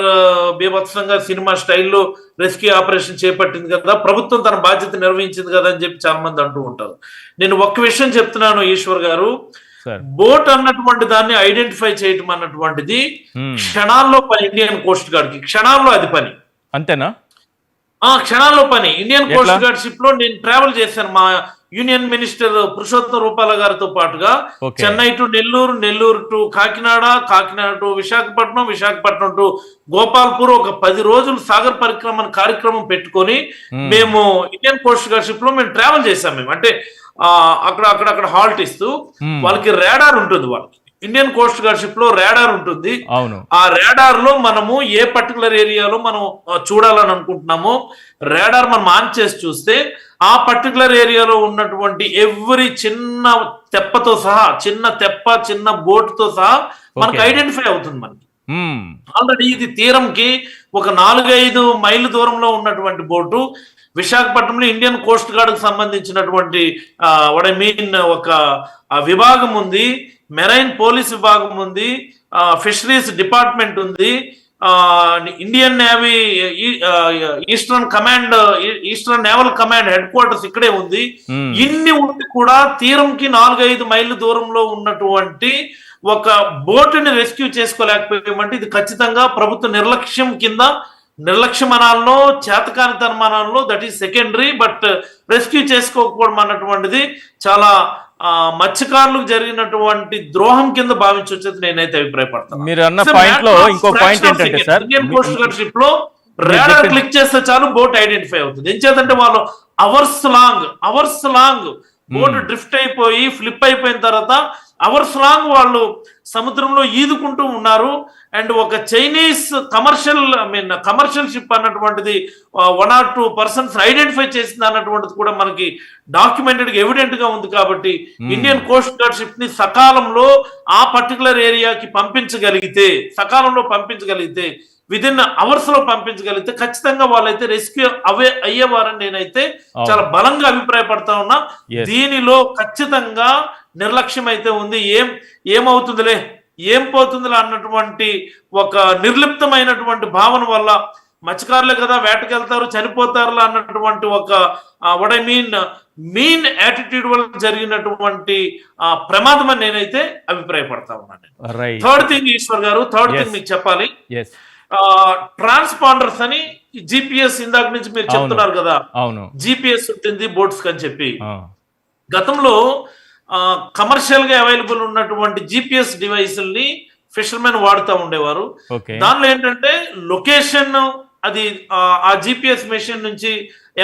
బీభత్సంగా సినిమా స్టైల్లో రెస్క్యూ ఆపరేషన్ చేపట్టింది కదా, ప్రభుత్వం తన బాధ్యత నిర్వహించింది కదా అని చెప్పి చాలా మంది అంటూ ఉంటారు. నేను ఒక్క విషయం చెప్తున్నాను ఈశ్వర్ గారు, బోట్ అన్నటువంటి దాన్ని ఐడెంటిఫై చేయటం అన్నటువంటిది క్షణాల్లో పని ఇండియన్ కోస్ట్ గార్డ్ కి, క్షణాల్లో అది పని. అంతేనా? క్షణాల్లో పని. ఇండియన్ కోస్ట్ గార్డ్ షిప్ లో నేను ట్రావెల్ చేశాను మా యూనియన్ మినిస్టర్ పురుషోత్తం రూపాల గారితో పాటుగా. Chennai to Nellore, Nellore to Kakinada, Kakinada to Visakhapatnam, Visakhapatnam to Gopalpur ఒక 10 రోజులు సాగర్ పరిక్రమణ కార్యక్రమం పెట్టుకొని మేము ఇండియన్ కోస్ట్ గార్డ్ షిప్ లో మేము ట్రావెల్ చేశాం. మేము అంటే అక్కడ హాల్ట్ ఇస్తూ వాళ్ళకి రాడార్ ఉంటుంది, వాళ్ళకి ఇండియన్ కోస్ట్ గార్డ్ షిప్ లో రాడార్ ఉంటుంది. ఆ రాడార్ లో మనము ఏ పర్టికులర్ ఏరియాలో మనం చూడాలని అనుకుంటున్నామో రాడార్ మనం ఆన్ చేసి చూస్తే ఆ పర్టికులర్ ఏరియాలో ఉన్నటువంటి ఎవ్రీ చిన్న తెప్పతో సహా, చిన్న తెప్ప, చిన్న బోట్ తో సహా మనకు ఐడెంటిఫై అవుతుంది. మనకి ఆల్రెడీ ఇది తీరంకి ఒక 4-5 మైళ్ళ దూరంలో ఉన్నటువంటి బోటు. విశాఖపట్నంలో ఇండియన్ కోస్ట్ గార్డ్ కు సంబంధించినటువంటి వాట్ ఐ మీన్ ఒక విభాగం ఉంది, మెరైన్ పోలీస్ విభాగం ఉంది, ఫిషరీస్ డిపార్ట్మెంట్ ఉంది, Indian navy eastern naval command head quarters ఇక్కడే ఉంది. ఇన్ని ఉండి కూడా తీరంకి 4-5 మైళ్ళ దూరంలో ఉన్నటువంటి ఒక బోటుని రెస్క్యూ చేసుకోలేకపోయామంటే ఇది ఖచ్చితంగా ప్రభుత్వ నిర్లక్ష్యం కింద, నిర్లక్ష్యమనాల్లో, చేతకానితనమనాల్లో, that is secondary. But rescue చేసుకోకపోవడం అన్నటువంటిది చాలా మత్స్యకారులకు జరిగినటువంటి ద్రోహం కింద భావించవచ్చు నేనైతే అభిప్రాయపడతాను. మీరు అన్న పాయింట్ లో ఇంకో పాయింట్ ఏంటంటే sir, Indian Coast guard ship లో రాడార్ క్లిక్ చేస్తే చాలు బోట్ ఐడెంటిఫై అవుతుంది. ఎంచేతంటే వాళ్ళు అవర్స్ లాంగ్ బోట్ డ్రిఫ్ట్ అయిపోయి ఫ్లిప్ అయిపోయిన తర్వాత అవర్స్ లాంగ్ వాళ్ళు సముద్రంలో ఈదుకుంటూ ఉన్నారు. అండ్ ఒక చైనీస్ కమర్షియల్ షిప్ అన్నటువంటిది 1 or 2 persons ఐడెంటిఫై చేసింది అన్నటువంటిది కూడా మనకి డాక్యుమెంటెడ్ ఎవిడెంట్ గా ఉంది. కాబట్టి ఇండియన్ కోస్ట్ గార్డ్ షిప్ ని సకాలంలో ఆ పర్టికులర్ ఏరియాకి సకాలంలో పంపించగలిగితే విదిన్ అవర్స్ లో పంపించగలిగితే ఖచ్చితంగా వాళ్ళైతే రెస్క్యూ అయ్యేవారని నేనైతే చాలా బలంగా అభిప్రాయపడతా ఉన్నా. దీనిలో ఖచ్చితంగా నిర్లక్ష్యం అయితే ఉంది. ఏమవుతుందిలే, ఏం పోతుందిలే అన్నటువంటి ఒక నిర్లిప్తమైనటువంటి భావన వల్ల మత్స్యకారులే కదా వేటకెళ్తారు, చనిపోతారు అన్నటువంటి ఒక వాట్ ఐ మీన్ యాటిట్యూడ్ వల్ల జరిగినటువంటి ప్రమాదం అని నేనైతే అభిప్రాయపడతా ఉన్నాను. థర్డ్ థింగ్ ఈశ్వర్ గారు, మీకు చెప్పాలి, ట్రాన్స్పాండర్స్ అని జిపిఎస్ ఇందాక నుంచి మీరు చెప్తున్నారు కదా, జిపిఎస్ ఉంటుంది బోట్స్ అని చెప్పి. గతంలో కమర్షియల్ గా అవైలబుల్ ఉన్నటువంటి జిపిఎస్ డివైసుల్ని ఫిషర్మెన్ వాడుతూ ఉండేవారు. దానిలో ఏంటంటే లొకేషన్ అది ఆ జిపిఎస్ మెషిన్ నుంచి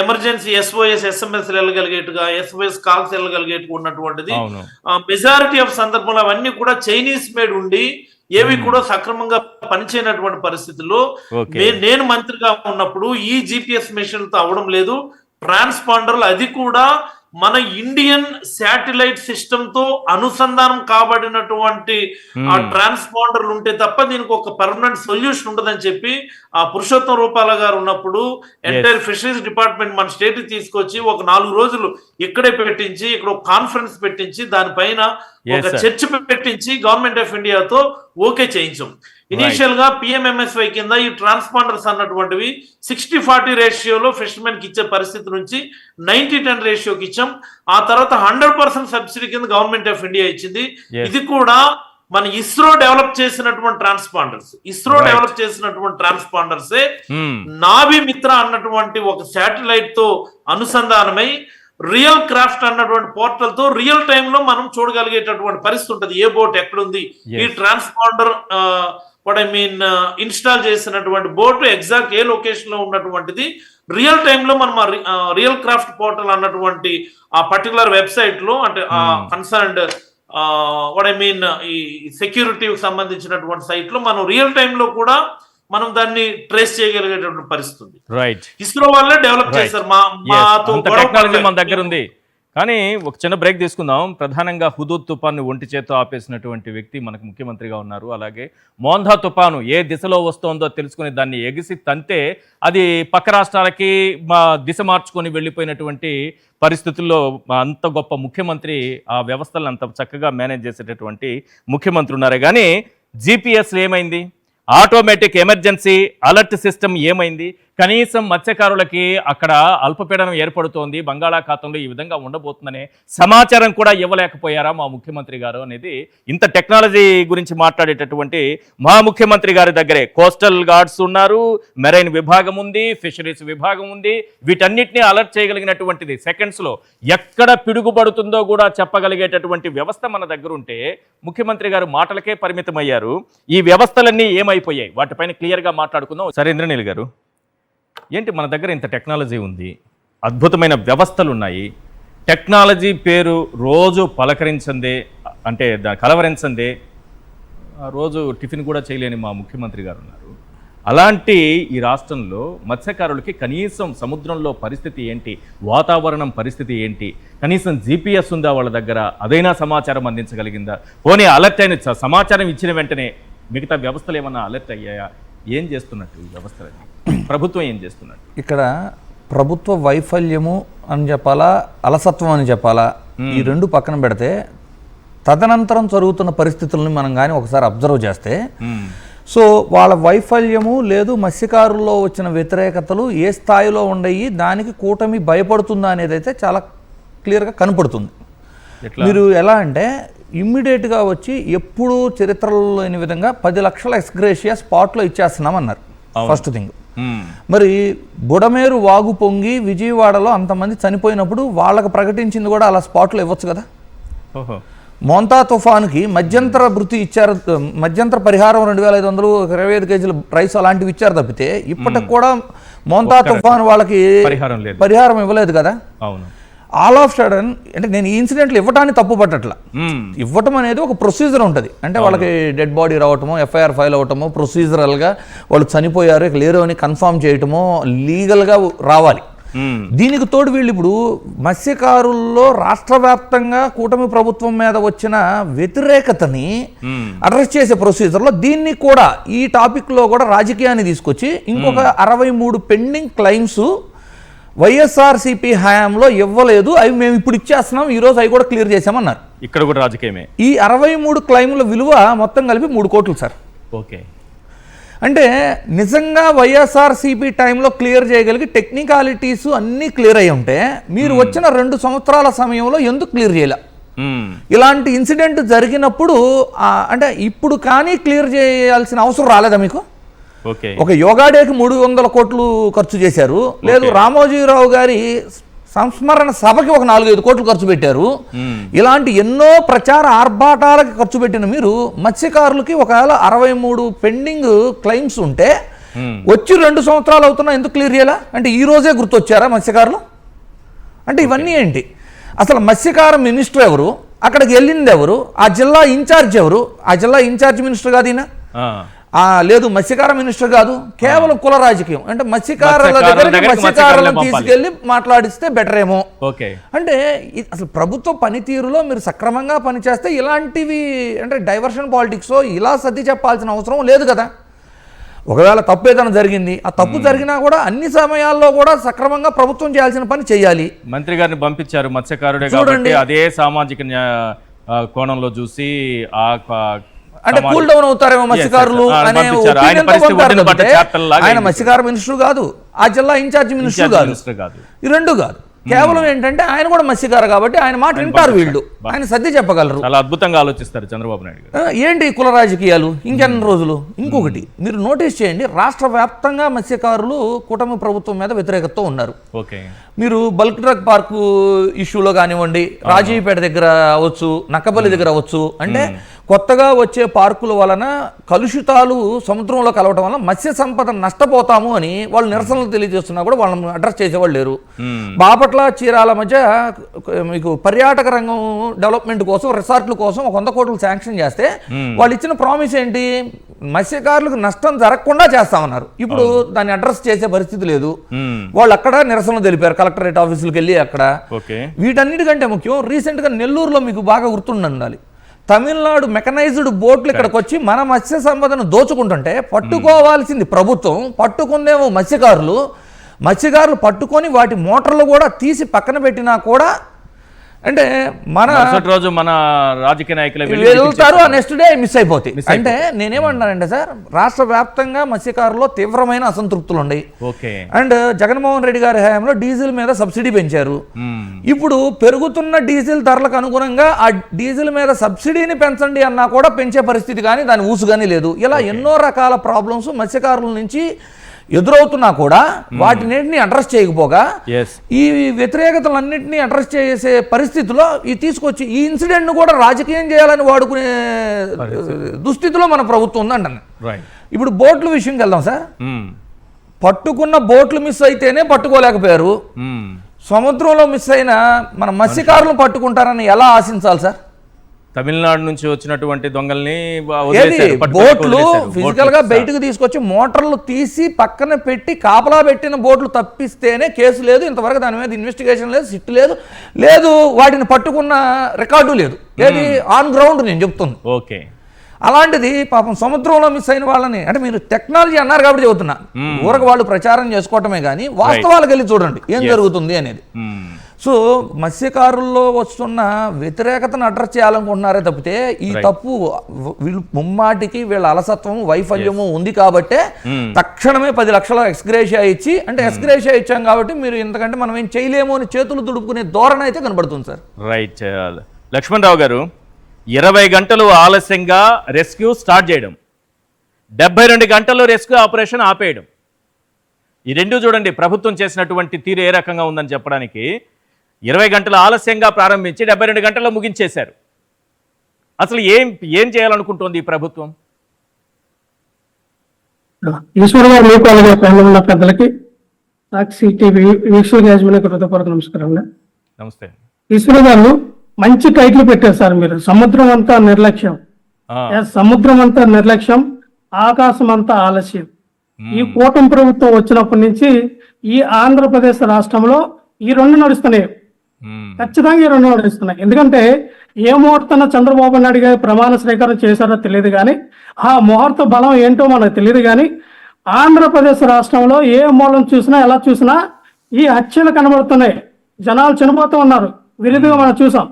ఎమర్జెన్సీ SOS SMS వెళ్ళగలిగేట్టుగా, SOS కాల్స్ వెళ్ళగలిగేట్టుగా ఉన్నటువంటిది. మెజారిటీ ఆఫ్ సందర్భంలో అవన్నీ కూడా చైనీస్ మేడ్ ఉండి ఏవి కూడా సక్రమంగా పనిచేయనటువంటి పరిస్థితుల్లో నేను మంత్రిగా ఉన్నప్పుడు ఈ జిపిఎస్ మెషిన్లతో అవడం లేదు. ట్రాన్స్పాండర్లు అది కూడా మన ఇండియన్ శాటిలైట్ సిస్టమ్ తో అనుసంధానం కాబడినటువంటి ఆ ట్రాన్స్పాండర్లు ఉంటే తప్ప దీనికి ఒక పర్మనెంట్ సొల్యూషన్ ఉండదని చెప్పి ఆ పురుషోత్తం రూపాల గారు ఉన్నప్పుడు ఎంటైర్ ఫిషరీస్ డిపార్ట్మెంట్ మన స్టేట్ తీసుకొచ్చి ఒక 4 రోజులు ఇక్కడే పెట్టించి, ఇక్కడ ఒక కాన్ఫరెన్స్ పెట్టించి, దానిపైన ఒక చర్చ పెట్టించి గవర్నమెంట్ ఆఫ్ ఇండియాతో ఓకే చేయించాం. ఇనీషియల్ గా PMMSY కింద ఈ ట్రాన్స్పాండర్స్ అన్నటువంటివి 60-40 రేషియోలో ఫిషర్మెన్ కి ఇచ్చే పరిస్థితి నుంచి 90-10 రేషియోకి ఇచ్చాం. ఆ తర్వాత 100% సబ్సిడీ కింద గవర్నమెంట్ ఆఫ్ ఇండియా ఇచ్చింది. ఇది కూడా మన ఇస్రో డెవలప్ చేసినటువంటి ట్రాన్స్పాండర్సే నాభి మిత్ర అన్నటువంటి ఒక శాటిలైట్ తో అనుసంధానమై రియల్ క్రాఫ్ట్ అన్నటువంటి పోర్టల్ తో రియల్ టైమ్ లో మనం చూడగలిగేటటువంటి పరిస్థితి ఉంటుంది. ఏ బోట్ ఎక్కడుంది, ఈ ట్రాన్స్పాండర్ ఇన్స్టాల్ చేసినటువంటి బోట్ ఎగ్జాక్ట్ ఏ లొకేషన్ లో ఉన్నటువంటిది రియల్ టైమ్ లో మనం రియల్ క్రాఫ్ట్ పోర్టల్ అన్నటువంటి ఆ పర్టికులర్ వెబ్సైట్ లో అంటే కన్సర్న్డ్ ఈ సెక్యూరిటీకి సంబంధించినటువంటి సైట్ లో మనం రియల్ టైమ్ లో కూడా మనం దాన్ని ట్రేస్ చేయగలిగేటువంటి పరిస్థితి. రైట్, ఇస్రో వాళ్ళే డెవలప్ చేశారు. టెక్నాలజీ మన దగ్గర ఉంది. కానీ ఒక చిన్న బ్రేక్ తీసుకుందాం. ప్రధానంగా హుదూద్ తుఫాను ఒంటి చేత్తో ఆపేసినటువంటి వ్యక్తి మనకు ముఖ్యమంత్రిగా ఉన్నారు. అలాగే మోంధా తుఫాను ఏ దిశలో వస్తోందో తెలుసుకుని దాన్ని ఎగిసి తంతే అది పక్క రాష్ట్రాలకి దిశ మార్చుకొని వెళ్ళిపోయినటువంటి పరిస్థితుల్లో అంత గొప్ప ముఖ్యమంత్రి, ఆ వ్యవస్థలను అంత చక్కగా మేనేజ్ చేసేటటువంటి ముఖ్యమంత్రి ఉన్నారు. కానీ జీపీఎస్లు ఏమైంది, ఆటోమేటిక్ ఎమర్జెన్సీ అలర్ట్ సిస్టమ్ ఏమైంది, కనీసం మత్స్యకారులకి అక్కడ అల్పపీడనం ఏర్పడుతోంది, బంగాళాఖాతంలో ఈ విధంగా ఉండబోతుందనే సమాచారం కూడా ఇవ్వలేకపోయారా మా ముఖ్యమంత్రి గారు అనేది ఇంత టెక్నాలజీ గురించి మాట్లాడేటటువంటి మా ముఖ్యమంత్రి గారి దగ్గరే కోస్టల్ గార్డ్స్ ఉన్నారు, మెరైన్ విభాగం ఉంది, ఫిషరీస్ విభాగం ఉంది. వీటన్నిటిని అలర్ట్ చేయగలిగినటువంటిది సెకండ్స్లో ఎక్కడ పిడుగుపడుతుందో కూడా చెప్పగలిగేటటువంటి వ్యవస్థ మన దగ్గర ఉంటే ముఖ్యమంత్రి గారు మాటలకే పరిమితమయ్యారు. ఈ వ్యవస్థలన్నీ ఏమైపోయాయి వాటిపైన క్లియర్గా మాట్లాడుకుందాం. సరే ఇంద్రనీల్ గారు, ఏంటి మన దగ్గర ఇంత టెక్నాలజీ ఉంది, అద్భుతమైన వ్యవస్థలు ఉన్నాయి, టెక్నాలజీ పేరు రోజు పలకరించందే అంటే కలవరించందే రోజు టిఫిన్ కూడా చేయలేని మా ముఖ్యమంత్రి గారు ఉన్నారు. అలాంటి ఈ రాష్ట్రంలో మత్స్యకారులకి కనీసం సముద్రంలో పరిస్థితి ఏంటి, వాతావరణం పరిస్థితి ఏంటి, కనీసం జీపీఎస్ ఉందా వాళ్ళ దగ్గర, అదైనా సమాచారం అందించగలిగిందా, పోనీ అలర్ట్ అయిన సమాచారం ఇచ్చిన వెంటనే మిగతా వ్యవస్థలు ఏమన్నా అలర్ట్ అయ్యాయా, ఏం చేస్తున్నట్టు ఈ వ్యవస్థలని, ప్రభుత్వం ఏం చేస్తున్నట్టు? ఇక్కడ ప్రభుత్వ వైఫల్యము అని చెప్పాలా, అలసత్వం అని చెప్పాలా, ఈ రెండు పక్కన పెడితే తదనంతరం జరుగుతున్న పరిస్థితులను మనం కానీ ఒకసారి అబ్జర్వ్ చేస్తే సో వాళ్ళ వైఫల్యము లేదు, మత్స్యకారుల్లో వచ్చిన వ్యతిరేకతలు ఏ స్థాయిలో ఉండయి, దానికి కూటమి భయపడుతుందా అనేది అయితే చాలా క్లియర్గా కనపడుతుంది. మీరు ఎలా అంటే ఇమ్మీడియట్గా వచ్చి ఎప్పుడు చరిత్రలో లేని విధంగా 10 లక్షల ఎక్స్గ్రేషియా స్పాట్లో ఇచ్చేస్తున్నామన్నారు. First thing. మరి బుడమేరు వాగు పొంగి విజయవాడలో అంతమంది చనిపోయినప్పుడు వాళ్ళకు ప్రకటించింది కూడా అలా స్పాట్లో ఇవ్వచ్చు కదా. మోంతా తుఫానుకి మధ్యంతర భృతి ఇచ్చారు, మధ్యంతర పరిహారం 2500 25 కేజీల రైస్ అలాంటివి ఇచ్చారు తప్పితే ఇప్పటికి కూడా మోంతా తుఫాను వాళ్ళకి పరిహారం ఇవ్వలేదు కదా. అవును. ఆల్ ఆఫ్ సడన్ అంటే నేను ఈ ఇన్సిడెంట్లు ఇవ్వటాన్ని తప్పు పట్టట్లా, ఇవ్వటం అనేది ఒక ప్రొసీజర్ ఉంటుంది. అంటే వాళ్ళకి డెడ్ బాడీ రావటమో, ఎఫ్ఐఆర్ ఫైల్ అవటమో, ప్రొసీజరల్గా వాళ్ళు చనిపోయారు ఇక లేరు అని కన్ఫర్మ్ చేయటమో లీగల్గా రావాలి. దీనికి తోడు వీళ్ళు ఇప్పుడు మత్స్యకారుల్లో రాష్ట్ర వ్యాప్తంగా కూటమి ప్రభుత్వం మీద వచ్చిన వ్యతిరేకతని అడ్రస్ చేసే ప్రొసీజర్లో దీన్ని కూడా ఈ టాపిక్లో కూడా రాజకీయాన్ని తీసుకొచ్చి ఇంకొక 63 పెండింగ్ క్లైమ్స్ వైఎస్ఆర్సీపీ హయాంలో ఇవ్వలేదు, అవి మేము ఇప్పుడు ఇచ్చేస్తున్నాం, ఈరోజు అవి కూడా క్లియర్ చేసామన్నారు. ఇక్కడ కూడా రాజకీయమే. ఈ 63 క్లైముల విలువ మొత్తం కలిపి 3 కోట్లు సార్. ఓకే. అంటే నిజంగా వైఎస్ఆర్సీపీ టైంలో క్లియర్ చేయగలిగి టెక్నికాలిటీస్ అన్నీ క్లియర్ అయి ఉంటే మీరు వచ్చిన 2 సంవత్సరాల సమయంలో ఎందుకు క్లియర్ చేయలే? ఇలాంటి ఇన్సిడెంట్ జరిగినప్పుడు అంటే ఇప్పుడు కానీ క్లియర్ చేయాల్సిన అవసరం రాలేదా మీకు? ఒక యోగా డేకి 300 కోట్లు ఖర్చు చేశారు, లేదు రామోజీరావు గారి సంస్మరణ సభకి ఒక 4-5 కోట్లు ఖర్చు పెట్టారు. ఇలాంటి ఎన్నో ప్రచార ఆర్భాటాలకి ఖర్చు పెట్టిన మీరు మత్స్యకారులకి ఒకవేళ 63 పెండింగ్ క్లెయిమ్స్ ఉంటే వచ్చి 2 సంవత్సరాలు అవుతున్నా ఎందుకు క్లియర్ చేయాలా? అంటే ఈ రోజే గుర్తొచ్చారా మత్స్యకారులు? అంటే ఇవన్నీ ఏంటి? అసలు మత్స్యకార మినిస్టర్ ఎవరు, అక్కడికి వెళ్ళింది ఎవరు, ఆ జిల్లా ఇన్ఛార్జ్ ఎవరు? ఆ జిల్లా ఇన్ఛార్జ్ మినిస్టర్ కాదు ఈయన, లేదు మత్స్యకార మినిస్టర్ కాదు, కేవలం కుల రాజకీయం. అంటే మత్స్యకారుల దగ్గరికి మత్స్యకారులను తీసుకెళ్లి మాట్లాడిస్తే బెటర్ ఏమో. అంటే అసలు ప్రభుత్వ పనితీరులో మీరు సక్రమంగా పనిచేస్తే ఇలాంటివి అంటే డైవర్షన్ పాలిటిక్స్ ఇలా సర్ది చెప్పాల్సిన అవసరం లేదు కదా. ఒకవేళ తప్పు ఏదైనా జరిగింది, ఆ తప్పు జరిగినా కూడా అన్ని సమయాల్లో కూడా సక్రమంగా ప్రభుత్వం చేయాల్సిన పని చేయాలి. మంత్రి గారిని పంపించారు మత్స్యకారుడే కాబట్టి అదే సామాజిక కోణంలో చూసి అంటే కూల్ డౌన్ అవుతారేమో మత్స్యకారులు అనే ఆయన మత్స్యకార మినిస్టర్ కాదు, ఆ జిల్లా ఇన్ఛార్జ్ మినిస్టర్ కాదు, ఈ రెండు కాదు. కేవలం ఏంటంటే ఆయన కూడా మత్స్యకారు కాబట్టి ఆయన మాట వింటారు వీళ్ళు, ఆయన సర్ది చెప్పగలరు. చాలా అద్భుతంగా ఆలోచిస్తారు చంద్రబాబు నాయుడు గారు. ఏంటి కుల రాజకీయాలు ఇంకెన్ని రోజులు? ఇంకొకటి మీరు నోటీస్ చేయండి, రాష్ట్ర వ్యాప్తంగా మత్స్యకారులు కూటమి ప్రభుత్వం మీద వ్యతిరేకతతో ఉన్నారు. ఓకే, మీరు బల్క్ డ్రగ్ పార్కు ఇష్యూలో కానివ్వండి, రాజీపేట దగ్గర అవ్వచ్చు, నక్కపల్లి దగ్గర అవ్వచ్చు, అంటే కొత్తగా వచ్చే పార్కుల వలన కలుషితాలు సముద్రంలో కలవటం వల్ల మత్స్య సంపద నష్టపోతాము అని వాళ్ళు నిరసనలు తెలియజేస్తున్నా కూడా వాళ్ళని అడ్రస్ చేసేవాళ్ళు లేరు. బాపట్ల చీరాల మధ్య మీకు పర్యాటక రంగం డెవలప్మెంట్ కోసం రిసార్ట్ల కోసం 100 కోట్లు శాంక్షన్ చేస్తే వాళ్ళు ఇచ్చిన ప్రామిస్ ఏంటి? మత్స్యకారులకు నష్టం జరగకుండా చేస్తామన్నారు. ఇప్పుడు దాన్ని అడ్రస్ చేసే పరిస్థితి లేదు. వాళ్ళు అక్కడ నిరసన తెలిపారు కలెక్టరేట్ ఆఫీసులకు వెళ్ళి అక్కడ. వీటన్నిటికంటే ముఖ్యం, రీసెంట్గా నెల్లూరులో మీకు బాగా గుర్తుండాలి, తమిళనాడు మెకనైజ్డ్ బోట్లు ఇక్కడికి వచ్చి మన మత్స్య సంపదను దోచుకుంటుంటే పట్టుకోవాల్సింది ప్రభుత్వం, పట్టుకుందేమో మత్స్యకారులు పట్టుకొని వాటి మోటార్లు కూడా తీసి పక్కన పెట్టినా కూడా అంటే మన రోజు మన రాజకీయ నాయకులు వెళ్తారు, ఆ నెక్స్ట్ డే మిస్ అయిపోతాయి. అంటే నేనేమంటానంటే సార్, రాష్ట్ర వ్యాప్తంగా మత్స్యకారుల్లో తీవ్రమైన అసంతృప్తులు ఉన్నాయి. అండ్ జగన్మోహన్ రెడ్డి గారి హయాంలో డీజిల్ మీద సబ్సిడీ పెంచారు. ఇప్పుడు పెరుగుతున్న డీజిల్ ధరలకు అనుగుణంగా ఆ డీజిల్ మీద సబ్సిడీని పెంచండి అన్నా కూడా పెంచే పరిస్థితి కానీ దాని ఊసు కానీ లేదు. ఇలా ఎన్నో రకాల ప్రాబ్లమ్స్ మత్స్యకారుల నుంచి ఎదురవుతున్నా కూడా వాటిని అడ్రస్ చేయకపోగా ఈ వ్యతిరేకతలన్నింటినీ అడ్రస్ చేసే పరిస్థితిలో ఈ తీసుకొచ్చి ఈ ఇన్సిడెంట్ ను కూడా రాజకీయం చేయాలని వాడుకునే దుస్థితిలో మన ప్రభుత్వం ఉందండి. ఇప్పుడు బోట్ల విషయంకి వెళ్దాం సార్. పట్టుకున్న బోట్లు మిస్ అయితేనే పట్టుకోలేకపోయారు, సముద్రంలో మిస్ అయిన మన మత్స్యకారులను పట్టుకుంటారని ఎలా ఆశించాలి సార్? తమిళనాడు నుంచి వచ్చినటువంటి దొంగల్ని బోట్లు ఫిజికల్ గా బయటకు తీసుకొచ్చి మోటార్లు తీసి పక్కన పెట్టి కాపలా పెట్టిన బోట్లు తప్పిస్తేనే కేసు లేదు. ఇంతవరకు దాని మీద ఇన్వెస్టిగేషన్ లేదు, సిట్ లేదు, వాటిని పట్టుకున్న రికార్డు లేదు. ఏది ఆన్ గ్రౌండ్ నేను చెప్తుంది. ఓకే, అలాంటిది పాపం సముద్రంలో మిస్ అయిన వాళ్ళని, అంటే మీరు టెక్నాలజీ అన్నారు కాబట్టి చెబుతున్నా, ఊరకు వాళ్ళు ప్రచారం చేసుకోవటమే కానీ వాస్తవాలకు వెళ్ళి చూడండి ఏం జరుగుతుంది అనేది. సో మత్స్యకారుల్లో వస్తున్న వ్యతిరేకతను అడ్రస్ చేయాలనుకుంటున్నారే తప్పితే ఈ తప్పు వీళ్ళు ముమ్మాటికి వీళ్ళ అలసత్వం వైఫల్యము ఉంది కాబట్టే తక్షణమే 10 లక్షల ఎక్స్గ్రేషియా ఇచ్చి, అంటే ఎక్స్గ్రేషియా ఇచ్చాం కాబట్టి మీరు ఇంతకంటే మనం ఏం చేయలేము అని చేతులు దుడుపుకునే ధోరణి అయితే కనబడుతుంది సార్. రైట్ లక్ష్మణ్ రావు గారు, 20 గంటలు ఆలస్యంగా రెస్క్యూ స్టార్ట్ చేయడం, 72 గంటల్లో రెస్క్యూ ఆపరేషన్ ఆపేయడం, ఈ రెండు చూడండి ప్రభుత్వం చేసినటువంటి తీరు ఏ రకంగా ఉందని చెప్పడానికి. 20 గంటలు ఆలస్యంగా ప్రారంభించి 72 గంటల్లో ముగించేశారు. అసలు ఏం చేయాలనుకుంటోంది ఈ ప్రభుత్వం? ఈశ్వర్ గారు, మీకు అలాగే ప్యానెల్ ఉన్న పెద్దలకి, సాక్షి టీవీ వీక్షకుల యాజమాన్యానికి హృదయపూర్వక నమస్కారం. నమస్తే. ఈశ్వర్ గారు మంచి టైటిల్ పెట్టారు సార్ మీరు, సముద్రం అంతా నిర్లక్ష్యం. సముద్రం అంతా నిర్లక్ష్యం, ఆకాశం అంతా ఆలస్యం. ఈ కూటమి ప్రభుత్వం వచ్చినప్పటి నుంచి ఈ ఆంధ్రప్రదేశ్ రాష్ట్రంలో ఈ రెండు నడుస్తున్నాయి, ఖచ్చితంగా ఈ రెండు నడుస్తున్నాయి. ఎందుకంటే ఏ ముహూర్తాన చంద్రబాబు నాయుడు గారు ప్రమాణ స్వీకారం చేశారో తెలియదు కానీ, ఆ ముహూర్త బలం ఏంటో మనకు తెలియదు కానీ, ఆంధ్రప్రదేశ్ రాష్ట్రంలో ఏ మూలం చూసినా ఎలా చూసినా ఈ హత్యలు కనబడుతున్నాయి. జనాలు చనిపోతూ ఉన్నారు, విరిదిగా మనం చూసాం.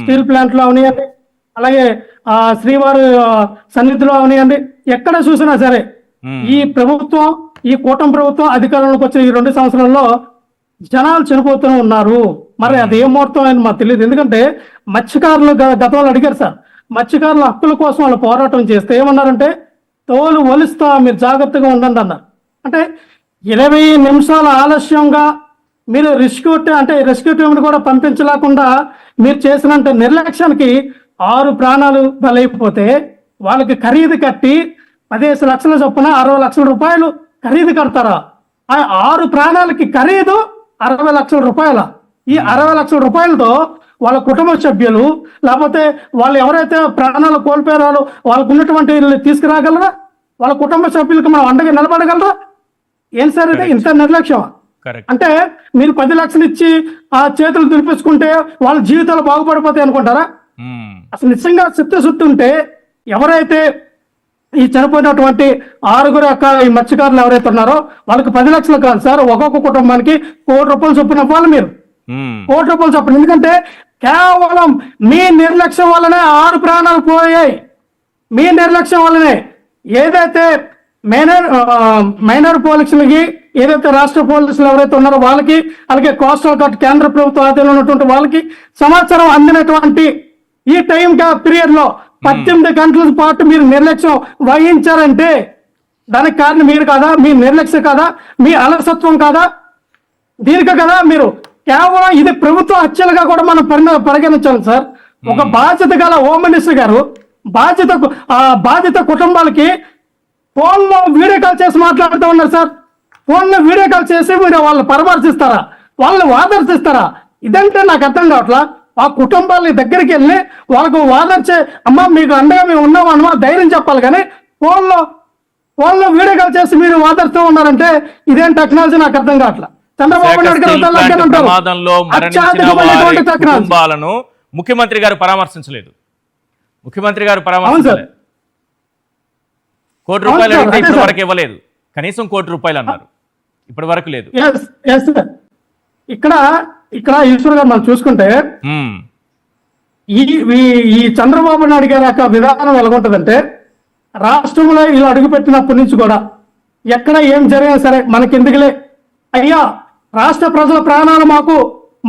స్టీల్ ప్లాంట్ లో అవనియండి, అలాగే శ్రీవారి సన్నిధిలో అవనియండి, ఎక్కడ చూసినా సరే ఈ ప్రభుత్వం, ఈ కూటమి ప్రభుత్వం అధికారంలోకి వచ్చిన ఈ 2 సంవత్సరాల్లో జనాలు చనిపోతూ ఉన్నారు. మరి అది ఏ ముహూర్తం అని మాకు తెలియదు. ఎందుకంటే మత్స్యకారులు గతంలో అడిగారు సార్, మత్స్యకారుల హక్కుల కోసం వాళ్ళు పోరాటం చేస్తే ఏమన్నారంటే తోలు ఒలిస్తా, మీరు జాగ్రత్తగా ఉండండి అన్నారు. అంటే 20 నిమిషాల ఆలస్యంగా మీరు రెస్క్యూ టీంని కూడా పంపించలేకుండా మీరు చేసినంత నిర్లక్ష్యానికి 6 ప్రాణాలు బలైపోతే వాళ్ళకి ఖరీదు కట్టి 15 లక్షల చొప్పున 60 లక్షల రూపాయలు ఖరీదు కడతారా? ఆ 6 ప్రాణాలకి ఖరీదు 60 లక్షల రూపాయల. ఈ 60 లక్షల రూపాయలతో వాళ్ళ కుటుంబ సభ్యులు, లేకపోతే వాళ్ళు ఎవరైతే ప్రాణాలు కోల్పోయారో వాళ్ళకు ఉన్నటువంటి తీసుకురాగలరా? వాళ్ళ కుటుంబ సభ్యులకు మనం అండగా నిలబడగలరా? ఏం సార్ ఇది ఇంత నిర్లక్ష్యం? అంటే మీరు 10 లక్షలు ఇచ్చి ఆ చేతులు దులిపించుకుంటే వాళ్ళ జీవితాలు బాగుపడిపోతాయి అనుకుంటారా? అసలు నిజంగా చిత్తశుద్ధి ఉంటే ఎవరైతే ఈ చనిపోయినటువంటి 6 ఈ మత్స్యకారులు ఎవరైతే ఉన్నారో వాళ్ళకి 10 లక్షలు కాదు సార్, ఒక్కొక్క కుటుంబానికి 1 కోటి రూపాయలు చొప్పున ఇవ్వాలి మీరు. 1 కోటి రూపాయలు చొప్పున. ఎందుకంటే కేవలం మీ నిర్లక్ష్యం వల్లనే 6 ప్రాణాలు పోయాయి. మీ నిర్లక్ష్యం వల్లనే. ఏదైతే మైనర్ పోలీసులకి ఏదైతే రాష్ట్ర పోలీసులు ఎవరైతే ఉన్నారో వాళ్ళకి, అలాగే కోస్టల్ గార్డ్ కేంద్ర ప్రభుత్వ ఆధీనంలో ఉన్నటువంటి వాళ్ళకి సమాచారం అందినటువంటి ఈ టైం పీరియడ్ లో 18 గంటల పాటు మీరు నిర్లక్ష్యం వహించారంటే దానికి కారణం మీరు కాదా? మీ నిర్లక్ష్యం కాదా? మీ అలసత్వం కాదా? దీనికి కదా మీరు కేవలం ఇది ప్రభుత్వ హత్యలుగా కూడా మనం పరిగణించాలి సార్. ఒక బాధ్యత గల హోమ్ మినిస్టర్ గారు బాధిత కుటుంబాలకి ఫోన్లో వీడియో కాల్ చేసి మాట్లాడుతూ ఉన్నారు సార్. ఫోన్లో వీడియో కాల్ చేసి మీరు వాళ్ళని పరామర్శిస్తారా? వాళ్ళని వాదర్శిస్తారా? ఇదంటే నాకు అర్థం కావట్లా. ఆ కుటుంబాల దగ్గరికి వెళ్ళి వాళ్ళకు వాదర్చే, అమ్మా మీకు అండగా మేము ఉన్నామమ్మా ధైర్యం చెప్పాలి, కానీ ఫోన్లో వీడియో కాల్ చేసి మీరు వాదర్స్తూ ఉన్నారంటే ఇదేం టెక్నాలజీ నాకు అర్థం కావట్లా. చంద్రబాబు నాయుడు గారు ప్రమాదంలో మరణించిన వారి కుటుంబాలను ముఖ్యమంత్రి గారు పరామర్శించలేదు. ముఖ్యమంత్రి గారు పరామర్శించలేదు. కోటి రూపాయలు అడిగితే ఇప్పటి వరకు ఇవ్వలేదు. కనీసం ₹1 అన్నారు, ఇప్పటి వరకు లేదు. ఇక్కడ ఈశ్వర్ గారు మనం చూసుకుంటే ఈ చంద్రబాబు నాయుడు గారి యొక్క విధానం ఎలాగుంటదంటే, రాష్ట్రంలో ఇలా అడుగుపెట్టినప్పటి నుంచి కూడా ఎక్కడ ఏం జరిగినా సరే మనకెందుకులే అయ్యా, రాష్ట్ర ప్రజల ప్రాణాలు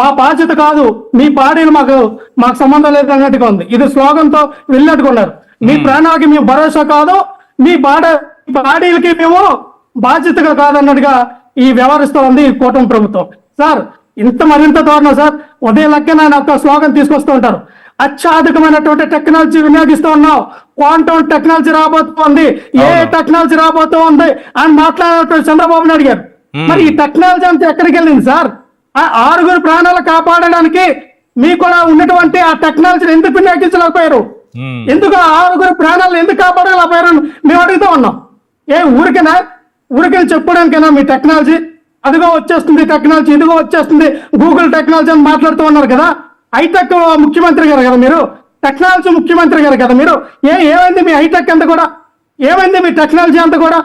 మా బాధ్యత కాదు, మీ బాడీలు మాకు సంబంధం లేదు అన్నట్టుగా ఉంది. ఇది స్లోగన్తో వెళ్ళినట్టుకున్నారు. మీ ప్రాణాలకి మేము భరోసా కాదు, మీ బాడీలకి మేము బాధ్యతగా కాదన్నట్టుగా ఈ వ్యవహరిస్తూ ఉంది ఈ కూటమి ప్రభుత్వం. సార్ మరింత దారుణం సార్. ఉదయం లెక్కన ఆయన ఒక స్లోగన్ తీసుకొస్తూ ఉంటారు, అత్యాధునికమైనటువంటి టెక్నాలజీ వినియోగిస్తూ ఉన్నాం, క్వాంటమ్ టెక్నాలజీ రాబోతోంది, ఏ టెక్నాలజీ రాబోతోంది అని మాట్లాడినటువంటి చంద్రబాబు నాయుడు గారు. మరి ఈ టెక్నాలజీ అంతా ఎక్కడికి వెళ్ళింది సార్? ఆ 6 ప్రాణాలు కాపాడడానికి మీకు కూడా ఉన్నటువంటి ఆ టెక్నాలజీని ఎందుకు వినియోగించలేకపోయారు? ఎందుకు ఆ 6 ప్రాణాలను ఎందుకు కాపాడలేకపోయారు మేము అడుగుతూ ఉన్నాం. ఊరికైనా చెప్పడానికైనా మీ టెక్నాలజీ అదిగో వచ్చేస్తుంది, టెక్నాలజీ ఇదిగో వచ్చేస్తుంది, గూగుల్ టెక్నాలజీ అని మాట్లాడుతూ ఉన్నారు కదా. హైటెక్ ముఖ్యమంత్రి గారు కదా మీరు, టెక్నాలజీ ముఖ్యమంత్రి గారు కదా మీరు. ఏమైంది మీ హైటెక్ అంతా కూడా? ఏమైంది మీ టెక్నాలజీ అంతా కూడా?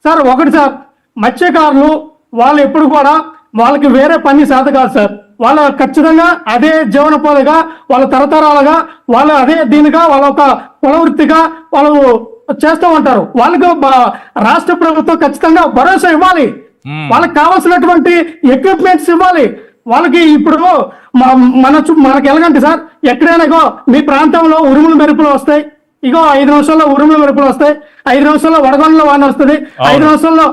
సార్ ఒకటి సార్, మత్స్యకారులు వాళ్ళు ఎప్పుడు కూడా వాళ్ళకి వేరే పని సాధ కాదు సార్. వాళ్ళ ఖచ్చితంగా అదే జీవనోపాధిగా, వాళ్ళ తరతరాలుగా, వాళ్ళు అదే దీనిగా, వాళ్ళ ఒక కుల వృత్తిగా వాళ్ళు చేస్తూ ఉంటారు. వాళ్ళకు రాష్ట్ర ప్రభుత్వం ఖచ్చితంగా భరోసా ఇవ్వాలి, వాళ్ళకి కావాల్సినటువంటి ఎక్విప్మెంట్స్ ఇవ్వాలి. వాళ్ళకి ఇప్పుడు మనకి ఎలాగంటే సార్, ఎక్కడైనా మీ ప్రాంతంలో ఉరుములు మెరుపులు వస్తాయి, 5 నిమిషాల్లో ఉరుములు మెరుపులు వస్తాయి, 5 నిమిషాల్లో వడగొండలో వాన వస్తుంది, 5 నిమిషాల్లో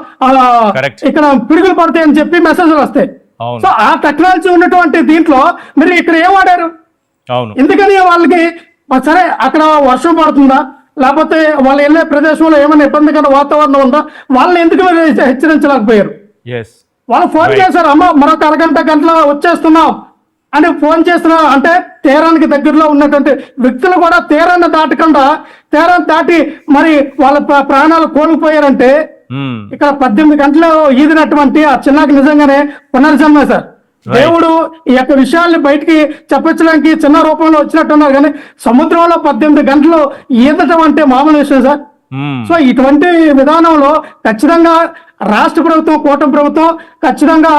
ఇక్కడ పిడుగులు పడతాయి అని చెప్పి మెసేజ్లు వస్తాయి. సో ఆ టెక్నాలజీ ఉన్నటువంటి దీంట్లో మీరు ఇక్కడ ఏం వాడారు? ఎందుకని వాళ్ళకి సరే అక్కడ వర్షం పడుతుందా, లేకపోతే వాళ్ళు వెళ్ళే ప్రదేశంలో ఏమైనా ఇబ్బందికర వాతావరణం ఉందా, వాళ్ళని ఎందుకు హెచ్చరించలేకపోయారు? వాళ్ళు ఫోన్ చేశారు, అమ్మ మరొక గంటలో వచ్చేస్తున్నాం అని ఫోన్ చేస్తున్నా అంటే తీరానికి దగ్గరలో ఉన్నటువంటి వ్యక్తులు కూడా తీరాన్ని దాటి మరి వాళ్ళ ప్రాణాలు కోల్పోయారంటే ఇక్కడ 18 గంటలు ఈదినటువంటి ఆ చిన్నకి నిజంగానే పునర్జన్మ సార్. దేవుడు ఈ యొక్క విషయాల్ని బయటికి చెప్పించడానికి చిన్న రూపంలో వచ్చినట్టున్నారు, కానీ సముద్రంలో 18 గంటలు ఈదటం అంటే మామూలు విషయం సార్. సో ఇటువంటి విధానంలో ఖచ్చితంగా రాష్ట్ర ప్రభుత్వం, కూటమి ప్రభుత్వం ఖచ్చితంగా